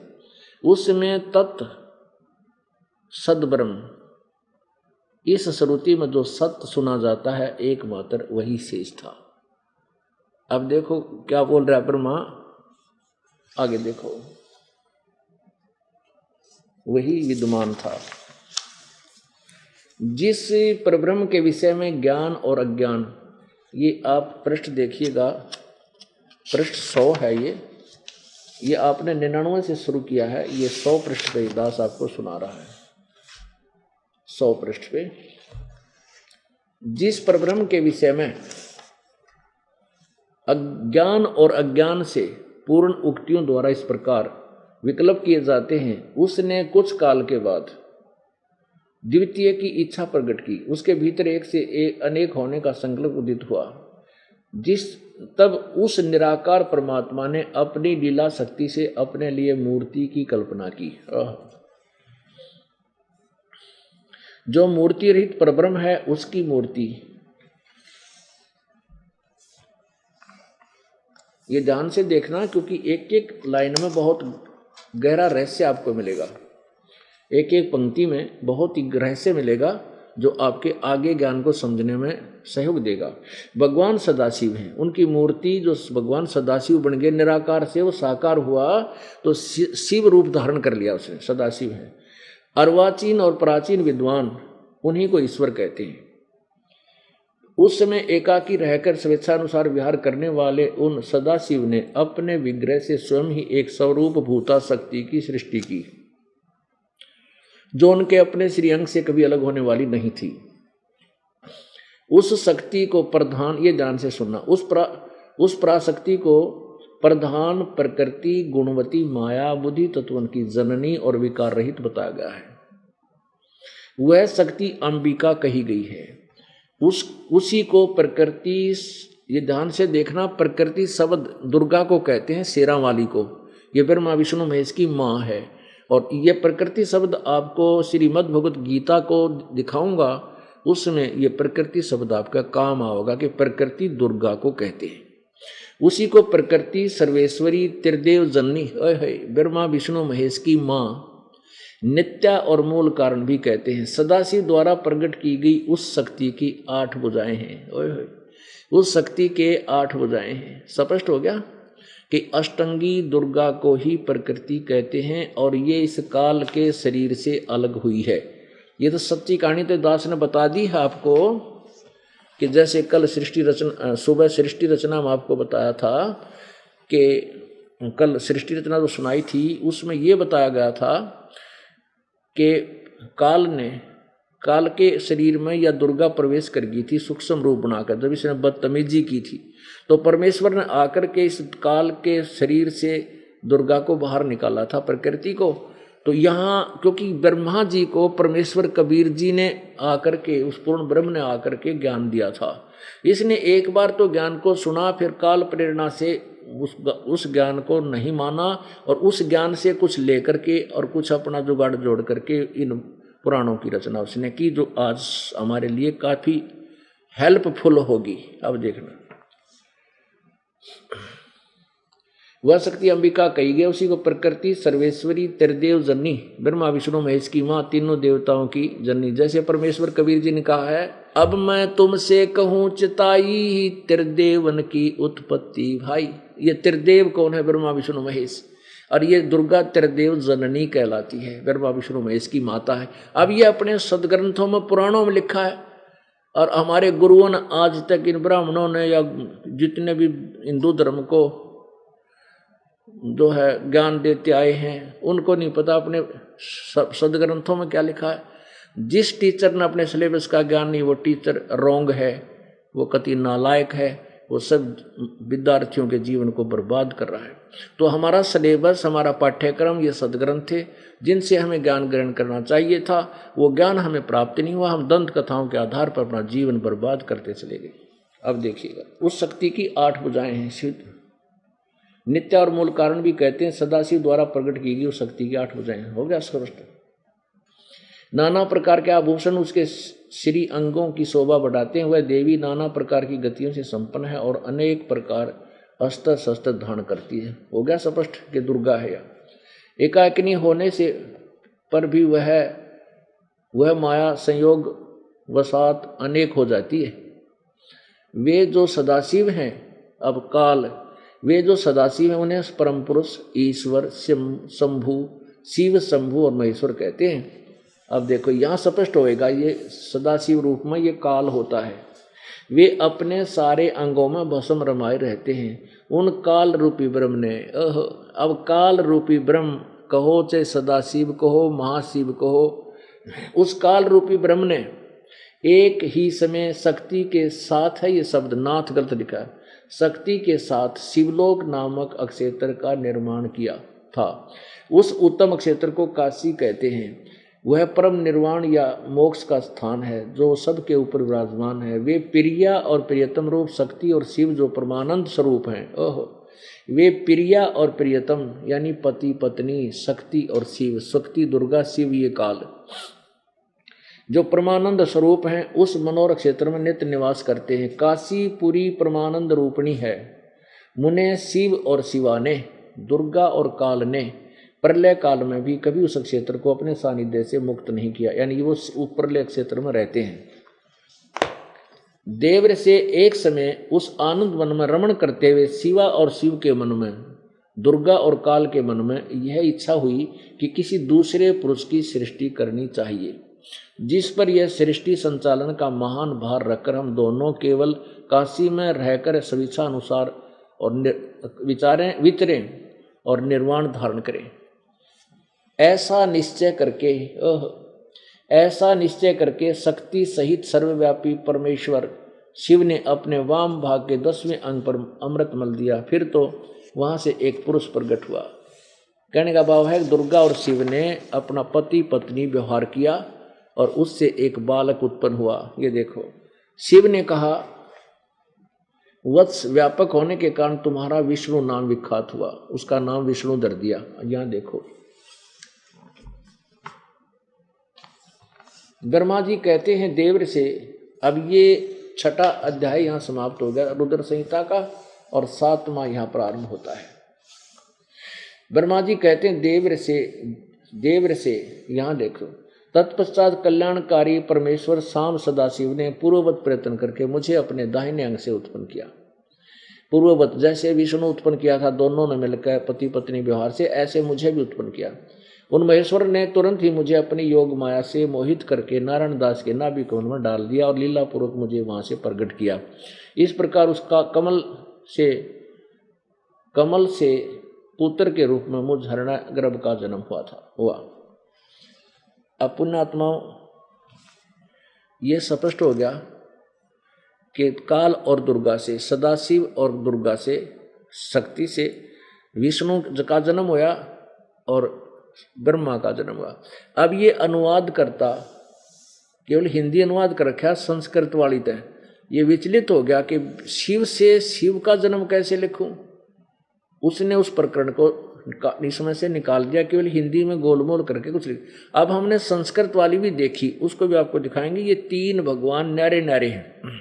उस समय तत् सद ब्रह्म, इस श्रुति में जो सत्य सुना जाता है एकमात्र वही शेष था। अब देखो क्या बोल रहा है ब्रह्मा, आगे देखो, वही विद्यमान था। जिस परब्रह्म के विषय में ज्ञान और अज्ञान, ये आप पृष्ठ देखिएगा, पृष्ठ 100 है ये आपने 99 से शुरू किया है, ये 100 पृष्ठ पे दास आपको सुना रहा है। 100 पृष्ठ पे जिस परब्रह्म के विषय में अज्ञान और अज्ञान से पूर्ण उक्तियों द्वारा इस प्रकार विकल्प किए जाते हैं, उसने कुछ काल के बाद द्वितीय की इच्छा प्रकट की, उसके भीतर एक से एक अनेक होने का संकल्प उदित हुआ। तब उस निराकार परमात्मा ने अपनी लीला शक्ति से अपने लिए मूर्ति की कल्पना की। जो मूर्ति रहित परब्रह्म है उसकी मूर्ति, ये ध्यान से देखना, क्योंकि एक एक लाइन में बहुत गहरा रहस्य आपको मिलेगा, एक एक पंक्ति में बहुत ही रहस्य मिलेगा जो आपके आगे ज्ञान को समझने में सहयोग देगा। भगवान सदाशिव हैं, उनकी मूर्ति जो भगवान सदाशिव बन गए, निराकार से वो साकार हुआ तो शिव रूप धारण कर लिया उसने, सदाशिव है। अर्वाचीन और प्राचीन विद्वान उन्हीं को ईश्वर कहते हैं। उस समय एकाकी रहकर स्वेच्छानुसार विहार करने वाले उन सदाशिव ने अपने विग्रह से स्वयं ही एक स्वरूप भूता शक्ति की सृष्टि की, जो उनके अपने श्रीअंग से कभी अलग होने वाली नहीं थी। उस शक्ति को प्रधान, ये ध्यान से सुनना, उस पराशक्ति को प्रधान प्रकृति गुणवती माया बुद्धि तत्वन की जननी और विकार रहित बताया गया है। वह शक्ति अंबिका कही गई है। उसी को प्रकृति, ये ध्यान से देखना, प्रकृति शब्द दुर्गा को कहते हैं, शेरा वाली को, ये ब्रह्मा विष्णु महेश की माँ है। और ये प्रकृति शब्द आपको श्रीमद् भगवत गीता को दिखाऊंगा, उसमें ये प्रकृति शब्द आपका काम आओगा कि प्रकृति दुर्गा को कहते हैं। उसी को प्रकृति सर्वेश्वरी त्रिदेव जननी ब्रह्मा विष्णु महेश की माँ, नित्या और मूल कारण भी कहते हैं। सदाशिव द्वारा प्रकट की गई उस शक्ति की 8 भुजाएं हैं। उस शक्ति के 8 भुजाएं हैं। स्पष्ट हो गया कि अष्टंगी दुर्गा को ही प्रकृति कहते हैं और ये इस काल के शरीर से अलग हुई है। ये तो सच्ची कहानी तो दास ने बता दी है आपको, कि जैसे कल सृष्टि रचना, सुबह सृष्टि रचना में आपको बताया था कि कल सृष्टि रचना जो सुनाई थी उसमें ये बताया गया था कि काल के शरीर में या दुर्गा प्रवेश कर गई थी सूक्ष्म रूप बनाकर, जब इसने बदतमीजी की थी तो परमेश्वर ने आकर के इस काल के शरीर से दुर्गा को बाहर निकाला था, प्रकृति को। तो यहाँ क्योंकि ब्रह्मा जी को परमेश्वर कबीर जी ने आकर के, उस पूर्ण ब्रह्म ने आकर के ज्ञान दिया था, इसने एक बार तो ज्ञान को सुना, फिर काल प्रेरणा से उस ज्ञान को नहीं माना और उस ज्ञान से कुछ लेकर के और कुछ अपना जुगाड़ जोड़ करके इन पुराणों की रचना उसने की, जो आज हमारे लिए काफी हेल्पफुल होगी। अब देखना, वह शक्ति अंबिका कही गई, उसी को प्रकृति सर्वेश्वरी त्रिदेव जननी, ब्रह्मा विष्णु महेश की मां, तीनों देवताओं की जननी। जैसे परमेश्वर कबीर जी ने कहा है, अब मैं तुमसे कहूं चिताई त्रिदेवन की उत्पत्ति। भाई ये त्रिदेव कौन है? ब्रह्मा विष्णु महेश। और ये दुर्गा त्रिदेव जननी कहलाती है, ब्रह्मा विष्णु महेश की माता है। अब ये अपने सदग्रंथों में पुराणों में लिखा है और हमारे गुरुओं ने आज तक इन ब्राह्मणों ने या जितने भी हिंदू धर्म को जो है ज्ञान देते आए हैं उनको नहीं पता अपने सदग्रंथों में क्या लिखा है। जिस टीचर ने अपने सिलेबस का ज्ञान नहीं, वो टीचर रोंग है, वो कति नालायक है, वो सब विद्यार्थियों के जीवन को बर्बाद कर रहा है। तो हमारा सिलेबस, हमारा पाठ्यक्रम ये सदग्रंथ थे जिनसे हमें ज्ञान ग्रहण करना चाहिए था, वो ज्ञान हमें प्राप्त नहीं हुआ। हम दंत कथाओं के आधार पर अपना जीवन बर्बाद करते चले गए। अब देखिएगा, उस शक्ति की 8 भुजाएं हैं, सिद्ध नित्य और मूल कारण भी कहते हैं। सदाशिव द्वारा प्रकट की गई उस शक्ति की 8 भुजाएं। हो गया स्पष्ट। नाना प्रकार के आभूषण उसके श्री अंगों की शोभा बढ़ाते हैं। वह देवी नाना प्रकार की गतियों से संपन्न है और अनेक प्रकार अस्त्र शस्त्र धारण करती है। हो गया स्पष्ट कि दुर्गा है। या एकाकिनी होने से पर भी वह माया संयोग वसात अनेक हो जाती है। वे जो सदाशिव हैं, अब काल, वे जो सदाशिव हैं उन्हें परम पुरुष, ईश्वर, शंभु, शिव, शंभु और महेश्वर कहते हैं। अब देखो यहाँ स्पष्ट होएगा, ये सदाशिव रूप में ये काल होता है। वे अपने सारे अंगों में भस्म रमाए रहते हैं। उन काल रूपी ब्रह्म ने, अब काल रूपी ब्रह्म कहो चाहे सदाशिव कहो महाशिव कहो, उस काल रूपी ब्रह्म ने एक ही समय शक्ति के साथ है, ये शब्द नाथ गलत लिखा है, शक्ति के साथ शिवलोक नामक अक्षेत्र का निर्माण किया था। उस उत्तम अक्षेत्र को काशी कहते हैं। वह परम निर्वाण या मोक्ष का स्थान है जो सबके ऊपर विराजमान है। वे प्रिया और प्रियतम रूप शक्ति और शिव जो परमानंद स्वरूप हैं। वे प्रिया और प्रियतम यानी पति पत्नी, शक्ति और शिव, शक्ति दुर्गा, शिव ये काल जो परमानंद स्वरूप हैं, उस मनोहर क्षेत्र में नित्य निवास करते हैं। काशी पूरी परमानंद रूपणी है। मुने शिव और शिवा ने, दुर्गा और काल ने प्रलय काल में भी कभी उस क्षेत्र को अपने सानिध्य से मुक्त नहीं किया, यानी वो प्रलय क्षेत्र में रहते हैं। देव से एक समय उस आनंद वन में रमण करते हुए शिवा और शिव के मन में, दुर्गा और काल के मन में यह इच्छा हुई कि किसी दूसरे पुरुष की सृष्टि करनी चाहिए, जिस पर यह सृष्टि संचालन का महान भार रखकर हम दोनों केवल काशी में रहकर स्वेच्छा अनुसार और विचरें और निर्वाण धारण करें। ऐसा निश्चय करके शक्ति सहित सर्वव्यापी परमेश्वर शिव ने अपने वाम भाग के 10वें अंग पर अमृत मल दिया। फिर तो वहां से एक पुरुष प्रकट हुआ। कहने का भाव है, दुर्गा और शिव ने अपना पति पत्नी व्यवहार किया और उससे एक बालक उत्पन्न हुआ। ये देखो, शिव ने कहा, वत्स व्यापक होने के कारण तुम्हारा विष्णु नाम विख्यात हुआ, उसका नाम विष्णु धर दिया। यहां देखो, ब्रह्मा जी कहते हैं देव से, अब ये 6ठा अध्याय यहां समाप्त हो गया रुद्र संहिता का और 7वां यहां प्रारंभ होता है। ब्रह्मा जी कहते हैं देव से यहां देखो, तत्पश्चात कल्याणकारी परमेश्वर शाम सदाशिव ने पूर्ववत प्रयत्न करके मुझे अपने दाहिने अंग से उत्पन्न किया। पूर्ववत जैसे विष्णु उत्पन्न किया था दोनों ने मिलकर पति पत्नी व्यवहार से, ऐसे मुझे भी उत्पन्न किया। उन महेश्वर ने तुरंत ही मुझे अपनी योग माया से मोहित करके नारायण दास के नाभि कमल में डाल दिया और लीला पूर्वक मुझे वहां से प्रकट किया। इस प्रकार उसका कमल से पुत्र के रूप में मुझ हरणा गर्भ का जन्म हुआ। अब पुण्यात्माओं, ये स्पष्ट हो गया कि काल और दुर्गा से, सदाशिव और दुर्गा से, शक्ति से विष्णु का जन्म हुआ और ब्रह्मा का जन्म हुआ। अब ये अनुवाद करता केवल हिंदी अनुवाद कर रखा, संस्कृत वाली तय ये विचलित हो गया कि शिव से शिव का जन्म कैसे लिखूं। उसने उस प्रकरण को इसमें से निकाल दिया, केवल हिंदी में गोलमोल करके कुछ लिख। अब हमने संस्कृत वाली भी देखी, उसको भी आपको दिखाएंगे। ये 3 भगवान न्यारे न्यारे हैं।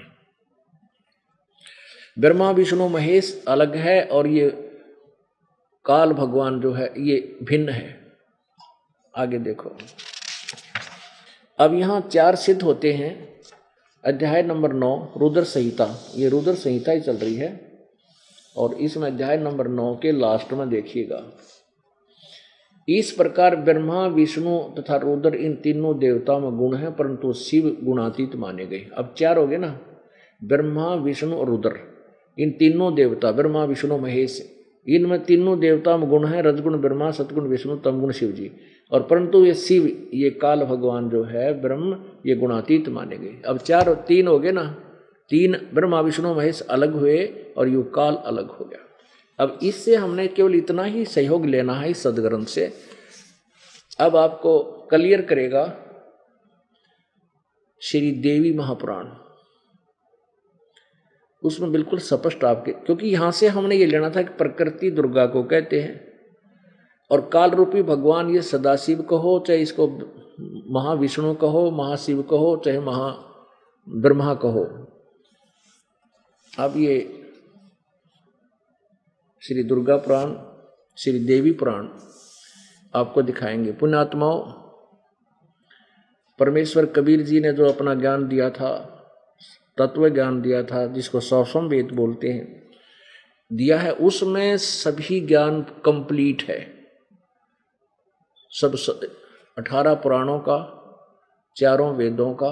ब्रह्मा विष्णु महेश अलग है और ये काल भगवान जो है ये भिन्न है। आगे देखो, अब यहाँ 4 सिद्ध होते हैं। अध्याय नंबर 9 रुद्र संहिता, ये रुद्र संहिता ही चल रही है और इसमें अध्याय नंबर 9 के लास्ट में देखिएगा। इस प्रकार ब्रह्मा विष्णु तथा रुद्र इन तीनों देवताओं में गुण है, परंतु शिव गुणातीत माने गए। अब 4 हो गए ना, ब्रह्मा विष्णु और रुद्र, इन तीनों देवता ब्रह्मा विष्णु महेश, इनमें तीनों देवता में गुण है, रजगुण ब्रह्मा, सतगुण विष्णु, तमगुण शिव जी। और परंतु ये शिव, ये काल भगवान जो है ब्रह्म, ये गुणातीत माने गए। अब 4 और 3 हो गए ना, 3 ब्रह्मा विष्णु महेश अलग हुए और यू काल अलग हो गया। अब इससे हमने केवल इतना ही सहयोग लेना है इस सदग्रंथ से। अब आपको क्लियर करेगा श्री देवी महापुराण, उसमें बिल्कुल स्पष्ट आपके, क्योंकि यहां से हमने ये लेना था कि प्रकृति दुर्गा को कहते हैं और काल रूपी भगवान ये सदाशिव कहो, चाहे इसको महाविष्णु कहो, महाशिव कहो, चाहे महा ब्रह्मा कहो। अब ये श्री दुर्गा पुराण, श्री देवी पुराण आपको दिखाएंगे। पुण्यात्माओं, परमेश्वर कबीर जी ने जो अपना ज्ञान दिया था, तत्व ज्ञान दिया था, जिसको 100वें वेद बोलते हैं, दिया है, उसमें सभी ज्ञान कंप्लीट है। सब 18 पुराणों का, 4 वेदों का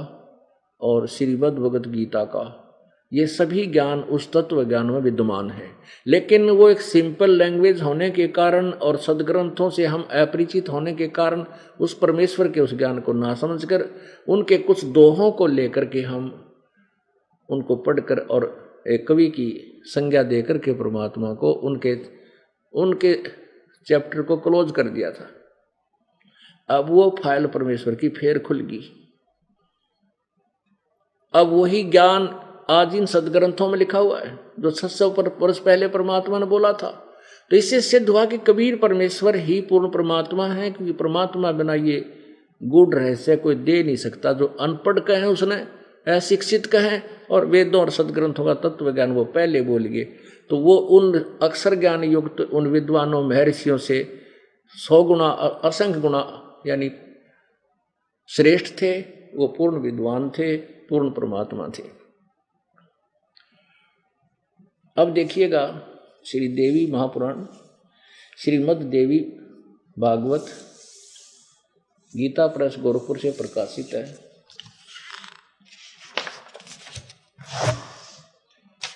और श्रीमद् भगवद गीता का, ये सभी ज्ञान उस तत्व ज्ञान में विद्यमान है। लेकिन वो एक सिंपल लैंग्वेज होने के कारण और सदग्रंथों से हम अपरिचित होने के कारण उस परमेश्वर के उस ज्ञान को ना समझकर उनके कुछ दोहों को लेकर के हम उनको पढ़कर और एक कवि की संज्ञा देकर के परमात्मा को उनके चैप्टर को क्लोज कर दिया था। अब वो फाइल परमेश्वर की फिर खुल गई। अब वही ज्ञान आज इन सदग्रंथों में लिखा हुआ है जो 600 वर्ष पहले परमात्मा ने बोला था। तो इससे सिद्ध हुआ कि कबीर परमेश्वर ही पूर्ण परमात्मा है, क्योंकि परमात्मा बिना ये गूढ़ रहस्य कोई दे नहीं सकता। जो अनपढ़ कहे उसने, अशिक्षित कहे, और वेदों और सदग्रंथों का तत्व ज्ञान वो पहले बोल गए। तो वो उन अक्षर ज्ञान युक्त उन विद्वानों महर्षियों से 100 गुना असंख्य गुना यानी श्रेष्ठ थे। वो पूर्ण विद्वान थे, पूर्ण परमात्मा थे। अब देखिएगा श्री देवी महापुराण, श्रीमद् देवी भागवत, गीता प्रेस गोरखपुर से प्रकाशित है।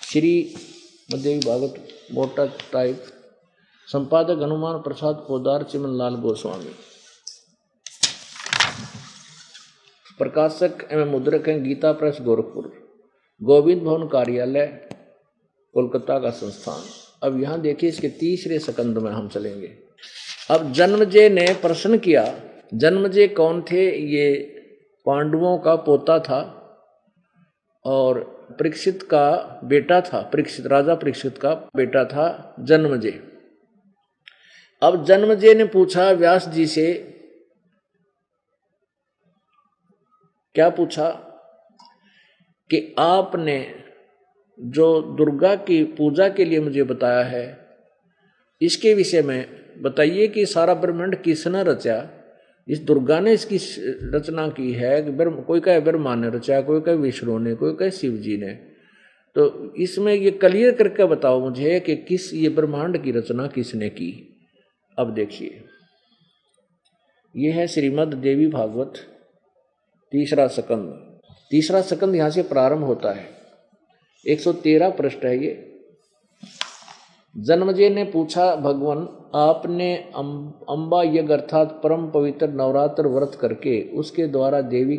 श्रीमद् देवी भागवत मोटा टाइप, संपादक हनुमान प्रसाद पोदार, चिमनलाल गोस्वामी। प्रकाशक एवं मुद्रक हैं गीता प्रेस गोरखपुर, गोविंद भवन कार्यालय कोलकाता का संस्थान। अब यहाँ देखिए इसके 3रे स्कंद में हम चलेंगे। अब जन्मजय ने प्रश्न किया। जन्मजय कौन थे? ये पांडवों का पोता था और परीक्षित का बेटा था। परीक्षित, राजा परीक्षित का बेटा था जन्मजय। अब जन्मजय ने पूछा व्यास जी से, क्या पूछा कि आपने जो दुर्गा की पूजा के लिए मुझे बताया है, इसके विषय में बताइए कि सारा ब्रह्मांड किसने रचा? इस दुर्गा ने इसकी रचना की है कि कोई कहे ब्रह्मा ने रचा, कोई कहे विष्णु ने, कोई कहे शिव जी ने। तो इसमें ये क्लियर करके बताओ मुझे कि किस ये ब्रह्मांड की रचना किसने की। अब देखिए, ये है श्रीमद् देवी भागवत 3रा स्कंद। 3रा स्कंद यहाँ से प्रारंभ होता है। 113 पृष्ठ है ये। जन्मजय ने पूछा, भगवान आपने अंबा यज्ञ अर्थात परम पवित्र नवरात्र व्रत करके उसके द्वारा देवी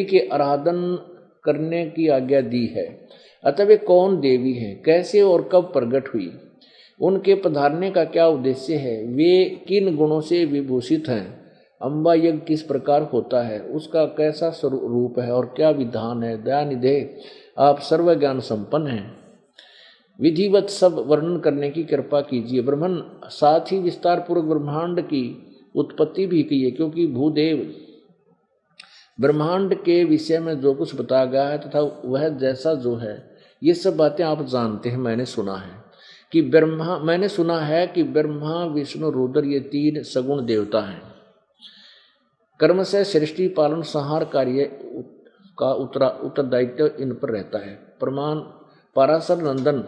की आराधन करने की आज्ञा दी है। अतः वे कौन देवी हैं, कैसे और कब प्रकट हुई, उनके पधारने का क्या उद्देश्य है, वे किन गुणों से विभूषित हैं, अंबा यज्ञ किस प्रकार होता है, उसका कैसा स्वरूप है और क्या विधान है। दयानिधे आप सर्व ज्ञान संपन्न हैं। विधिवत सब वर्णन करने की कृपा कीजिए। ब्रह्मन साथ ही विस्तार पूर्वक ब्रह्मांड की उत्पत्ति भी की है, क्योंकि भूदेव ब्रह्मांड के विषय में जो कुछ बताया गया है तथा वह जैसा जो है, ये सब बातें आप जानते हैं। मैंने सुना है कि ब्रह्मा विष्णु रुद्र ये 3 सगुण देवता हैं। कर्म से सृष्टि पालन संहार कार्य का उत्तरदायित्व इन पर रहता है। प्रमाण पराशर नंदन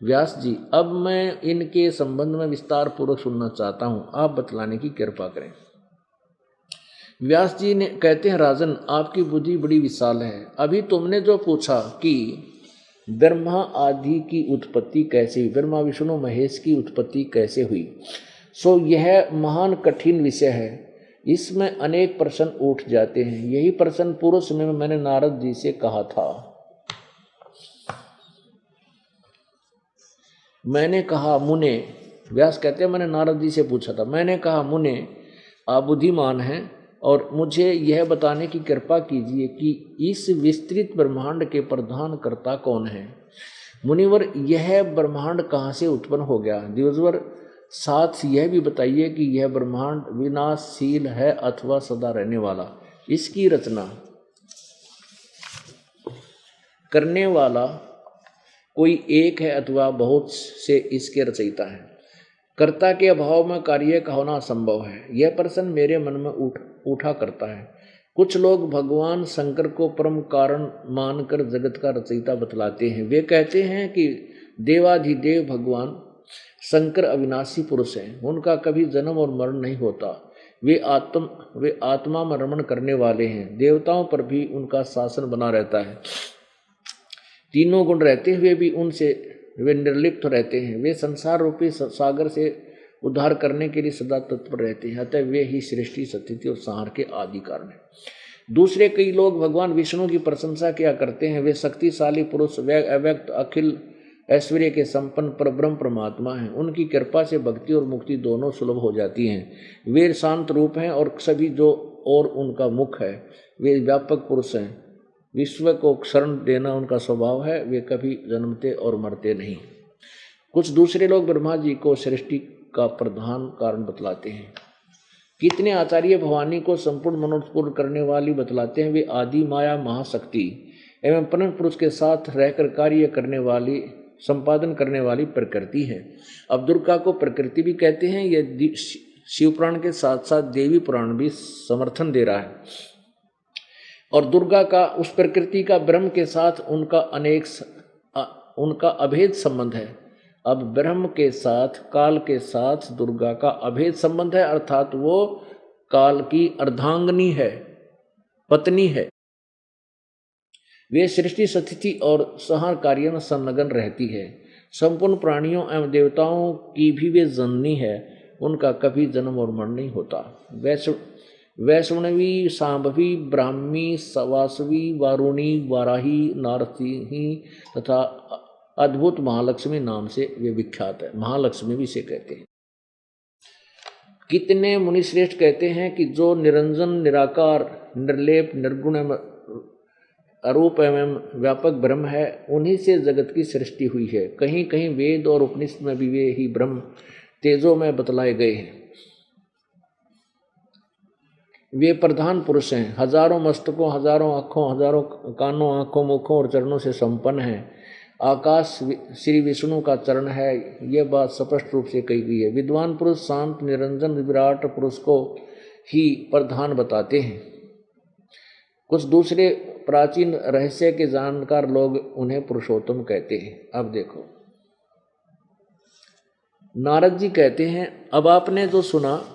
व्यास जी, अब मैं इनके संबंध में विस्तार पूर्वक सुनना चाहता हूँ, आप बतलाने की कृपा करें। व्यास जी ने कहते हैं, राजन आपकी बुद्धि बड़ी विशाल है। अभी तुमने जो पूछा कि ब्रह्मा आदि की उत्पत्ति कैसे हुई, ब्रह्मा विष्णु महेश की उत्पत्ति कैसे हुई, सो यह महान कठिन विषय है। इसमें अनेक प्रश्न उठ जाते हैं। यही प्रश्न पूर्व समय में मैंने नारद जी से कहा था। मैंने कहा, मुने, व्यास कहते हैं मैंने नारद जी से पूछा था, मैंने कहा, मुने आप बुद्धिमान हैं और मुझे यह बताने की कृपा कीजिए कि इस विस्तृत ब्रह्मांड के प्रधान कर्ता कौन है। मुनिवर, यह ब्रह्मांड कहाँ से उत्पन्न हो गया। दिवसवर, साथ यह भी बताइए कि यह ब्रह्मांड विनाशशील है अथवा सदा रहने वाला। इसकी रचना करने वाला कोई एक है अथवा बहुत से इसके रचयिता है। कर्ता के अभाव में कार्य का होना असंभव है। यह प्रश्न मेरे मन में उठा करता है। कुछ लोग भगवान शंकर को परम कारण मानकर जगत का रचयिता बतलाते हैं। वे कहते हैं कि देवाधिदेव भगवान शंकर अविनाशी पुरुष हैं, उनका कभी जन्म और मरण नहीं होता। वे आत्मा में रमण करने वाले हैं। देवताओं पर भी उनका शासन बना रहता है। तीनों गुण रहते हुए भी उनसे वे निर्लिप्त रहते हैं। वे संसार रूपी सागर से उद्धार करने के लिए सदा तत्पर रहते हैं। अतः वे ही सृष्टि, स्थिति और संहार के आदि कारण हैं। दूसरे कई लोग भगवान विष्णु की प्रशंसा किया करते हैं। वे शक्तिशाली पुरुष, अव्यक्त, अखिल ऐश्वर्य के संपन्न परब्रह्म परमात्मा हैं। उनकी कृपा से भक्ति और मुक्ति दोनों सुलभ हो जाती हैं। वे शांत रूप हैं और सभी जो और उनका मुख है। वे व्यापक पुरुष हैं। विश्व को शरण देना उनका स्वभाव है। वे कभी जन्मते और मरते नहीं। कुछ दूसरे लोग ब्रह्मा जी को सृष्टि का प्रधान कारण बतलाते हैं। कितने आचार्य भवानी को संपूर्ण मनोरथ पूर्ण करने वाली बतलाते हैं। वे आदि माया महाशक्ति एवं परम पुरुष के साथ रहकर कार्य करने वाली, संपादन करने वाली प्रकृति है। अब दुर्गा को प्रकृति भी कहते हैं। यह शिव पुराण के साथ साथ देवी पुराण भी समर्थन दे रहा है। और दुर्गा का, उस प्रकृति का ब्रह्म के साथ उनका अभेद संबंध है। अब ब्रह्म के साथ, काल के साथ दुर्गा का अभेद संबंध है, अर्थात वो काल की अर्धांगिनी है, पत्नी है। वे सृष्टि, स्थिति और संहार कार्य में संलग्न रहती है। संपूर्ण प्राणियों एवं देवताओं की भी वे जननी है। उनका कभी जन्म और मरण नहीं होता। वैष्णवी, सांभवी, ब्राह्मी, सवासवी, वारुणी, वाराही, नारसिंही तथा अद्भुत महालक्ष्मी नाम से वे विख्यात है। महालक्ष्मी भी इसे कहते हैं। कितने मुनिश्रेष्ठ कहते हैं कि जो निरंजन, निराकार, निर्लेप, निर्गुण अरूप एवं व्यापक ब्रह्म है, उन्हीं से जगत की सृष्टि हुई है। कहीं कहीं वेद और उपनिषद में भी वे ही ब्रह्म तेजों में बतलाए गए हैं। वे प्रधान पुरुष हैं। हजारों मस्तकों, हजारों आँखों, हजारों कानों, आँखों, मुखों और चरणों से संपन्न हैं। आकाश श्री विष्णु का चरण है। यह बात स्पष्ट रूप से कही गई है। विद्वान पुरुष शांत, निरंजन, विराट पुरुष को ही प्रधान बताते हैं। कुछ दूसरे प्राचीन रहस्य के जानकार लोग उन्हें पुरुषोत्तम कहते हैं। अब देखो, नारद जी कहते हैं, अब आपने जो सुना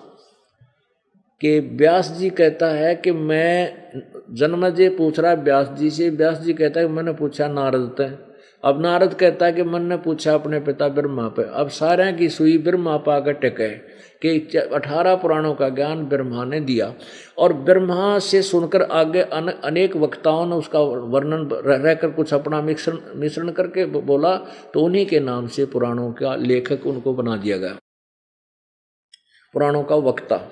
कि व्यास जी कहता है कि मैं, जन्मेजय पूछ रहा है व्यास जी से, व्यास जी कहता है कि मैंने पूछा नारद से। अब नारद कहता है कि मैंने पूछा अपने पिता ब्रह्मा पे। अब सारे की सुई ब्रह्मा पा कर टिके कि 18 पुराणों का ज्ञान ब्रह्मा ने दिया। और ब्रह्मा से सुनकर आगे अनेक वक्ताओं ने उसका वर्णन रहकर कुछ अपना मिश्रण करके बोला, तो उन्हीं के नाम से पुराणों का लेखक उनको बना दिया गया। पुराणों का वक्ता,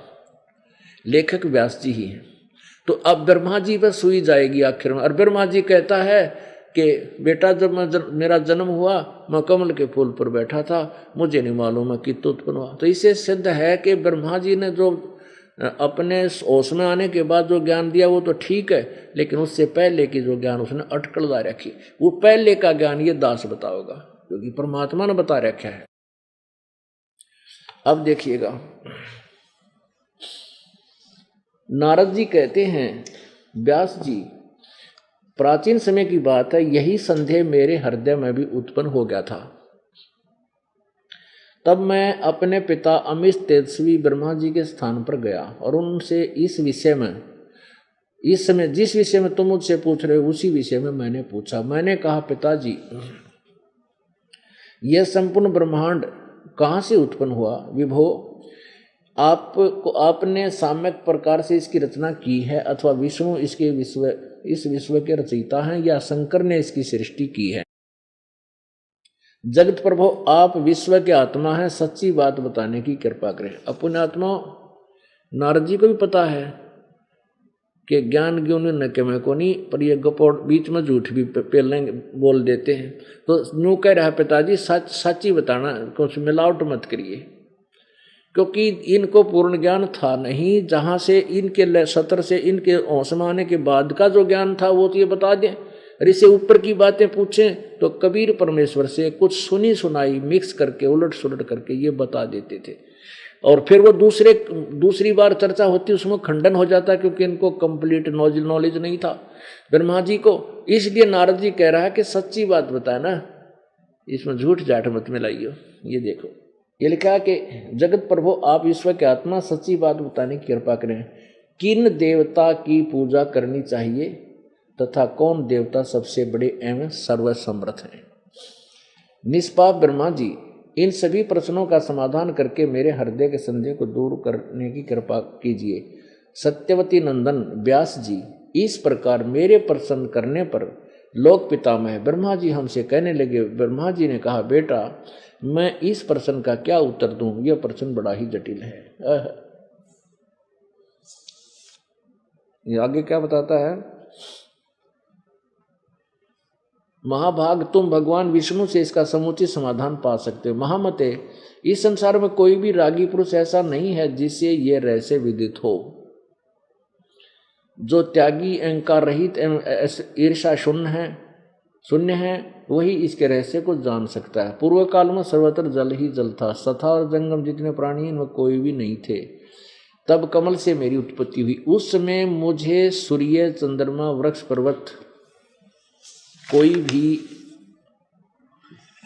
लेखक व्यास जी ही हैं। तो अब ब्रह्मा जी पर सुई जाएगी आखिर में। और ब्रह्मा जी कहता है कि बेटा जब मेरा जन्म हुआ मैं कमल के फूल पर बैठा था, मुझे नहीं मालूम है कित उत्पन्न हुआ। तो इससे सिद्ध है कि ब्रह्मा जी ने जो अपने होश में आने के बाद जो ज्ञान दिया वो तो ठीक है, लेकिन उससे पहले की जो ज्ञान उसने अटकल ला रखी, वो पहले का ज्ञान ये दास बताओगा, क्योंकि परमात्मा ने बता रखा है। अब देखिएगा, नारद जी कहते हैं, व्यास जी, प्राचीन समय की बात है, यही संदेह मेरे हृदय में भी उत्पन्न हो गया था। तब मैं अपने पिता अमित तेजस्वी ब्रह्मा जी के स्थान पर गया और उनसे इस विषय में, इस समय जिस विषय में तुम मुझसे पूछ रहे हो उसी विषय में मैंने पूछा। मैंने कहा, पिताजी, यह संपूर्ण ब्रह्मांड कहाँ से उत्पन्न हुआ? विभो, आपने साम्यक प्रकार से इसकी रचना की है, अथवा विष्णु इस विश्व के रचयिता हैं, या शंकर ने इसकी सृष्टि की है? जगत प्रभु, आप विश्व के आत्मा हैं, सच्ची बात बताने की कृपा करें। अपने आत्मा नारद जी को भी पता है कि ज्ञान ज्ञान न के मैं को नहीं, पर ये गपोड़ बीच में झूठ भी पहले बोल देते हैं। तो यूँ कह रहा है, पिताजी सच ही बताना, कुछ मिलावट मत करिए, क्योंकि इनको पूर्ण ज्ञान था नहीं। जहाँ से इनके सत्र से इनके होश में आने के बाद का जो ज्ञान था वो तो ये बता दें। और इससे ऊपर की बातें पूछें तो कबीर परमेश्वर से कुछ सुनी सुनाई मिक्स करके उलट सुलट करके ये बता देते थे, और फिर वो दूसरी बार चर्चा होती उसमें खंडन हो जाता, क्योंकि इनको कंप्लीट नॉलेज नहीं था ब्रह्मा जी को। इसलिए नारद जी कह रहा है कि सच्ची बात बताए ना, इसमें झूठ जाट मत मिलाइयो। ये देखो, ये लिखा कि जगत प्रभु, आप ईश्वर के आत्मा, सच्ची बात बताने की कृपा करें। किन देवता की पूजा करनी चाहिए तथा कौन देवता सबसे बड़े एवं सर्वसमर्थ हैं? निष्पाप ब्रह्मा जी, इन सभी प्रश्नों का समाधान करके मेरे हृदय के संदेह को दूर करने की कृपा कीजिए। सत्यवती नंदन व्यास जी, इस प्रकार मेरे प्रसन्न करने पर लोक पितामह ब्रह्मा जी हमसे कहने लगे। ब्रह्मा जी ने कहा, बेटा, मैं इस प्रश्न का क्या उत्तर दूं? यह प्रश्न बड़ा ही जटिल है। ये आगे क्या बताता है? महाभाग, तुम भगवान विष्णु से इसका समुचित समाधान पा सकते हो। महामते, इस संसार में कोई भी रागी पुरुष ऐसा नहीं है जिससे ये रहस्य विदित हो। जो त्यागी, अहंकार रहित एवं ईर्षा शून्य है, वही इसके रहस्य को जान सकता है। पूर्व काल में सर्वत्र जल ही जल था, सथा और जंगम जितने प्राणी इनमें कोई भी नहीं थे। तब कमल से मेरी उत्पत्ति हुई। उस समय मुझे सूर्य, चंद्रमा, वृक्ष, पर्वत कोई भी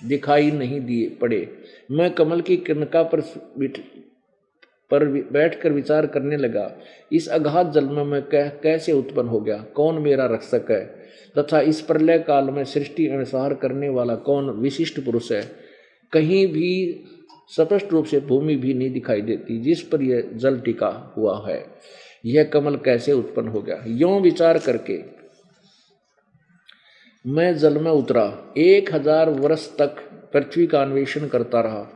दिखाई नहीं दिए पड़े। मैं कमल की कनका पर बैठकर विचार करने लगा, इस अगाध जल में मैं कैसे उत्पन्न हो गया? कौन मेरा रक्षक है? तथा इस प्रलय काल में सृष्टि अनुसार करने वाला कौन विशिष्ट पुरुष है? कहीं भी स्पष्ट रूप से भूमि भी नहीं दिखाई देती जिस पर यह जल टिका हुआ है। यह कमल कैसे उत्पन्न हो गया? यों विचार करके मैं जल में उतरा। 1000 वर्ष तक पृथ्वी का अन्वेषण करता रहा,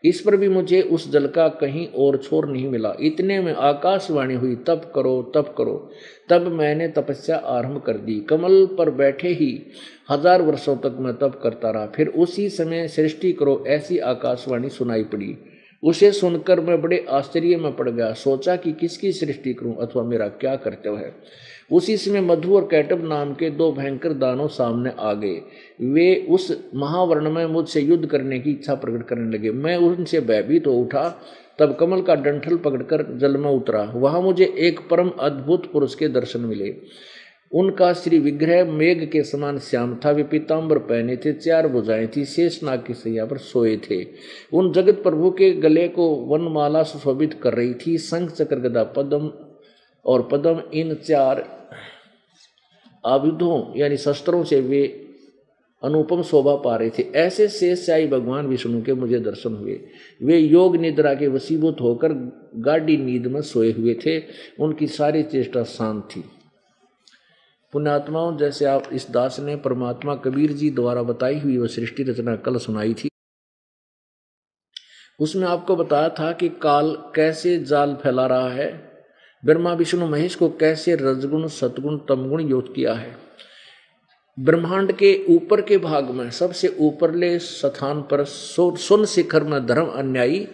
इस पर भी मुझे उस जल का कहीं और छोर नहीं मिला। इतने में आकाशवाणी हुई, तप करो तप करो। तब मैंने तपस्या आरंभ कर दी। कमल पर बैठे ही 1000 वर्षों तक मैं तप करता रहा। फिर उसी समय सृष्टि करो ऐसी आकाशवाणी सुनाई पड़ी। उसे सुनकर मैं बड़े आश्चर्य में पड़ गया। सोचा कि किसकी सृष्टि करूं अथवा मेरा क्या कर्तव्य है। उसी समय मधु और कैटब नाम के 2 भयंकर दानव सामने आ गए। वे उस महावर्ण में मुझसे युद्ध करने की इच्छा प्रकट करने लगे। मैं उनसे भयभीत हो उठा। तब कमल का डंठल पकड़कर जल में उतरा। वहां मुझे एक परम अद्भुत पुरुष के दर्शन मिले। उनका श्री विग्रह मेघ के समान श्याम था। वे पीताम्बर पहने थे, 4 भुजाएं थी, शेषनाग की सैया पर सोए थे। उन जगत प्रभु के गले को वनमाला सुशोभित कर रही थी। शंख, चक्र, गदा, पद्म इन 4 आयुधों यानी शस्त्रों से वे अनुपम शोभा पा रहे थे। ऐसे शेषशाही भगवान विष्णु के मुझे दर्शन हुए। वे योग निद्रा के वशीभूत होकर गाढ़ी नींद में सोए हुए थे। उनकी सारी चेष्टा शांत थी। पुण्यात्माओं, जैसे आप इस दास ने परमात्मा कबीर जी द्वारा बताई हुई वह सृष्टि रचना कल सुनाई थी, उसमें आपको बताया था कि काल कैसे जाल फैला रहा है, ब्रह्मा विष्णु महेश को कैसे रजगुण, सतगुण, तमगुण योग किया है। ब्रह्मांड के ऊपर के भाग में सबसे ऊपरले स्थान पर सुन शिखर में धर्म अन्यायी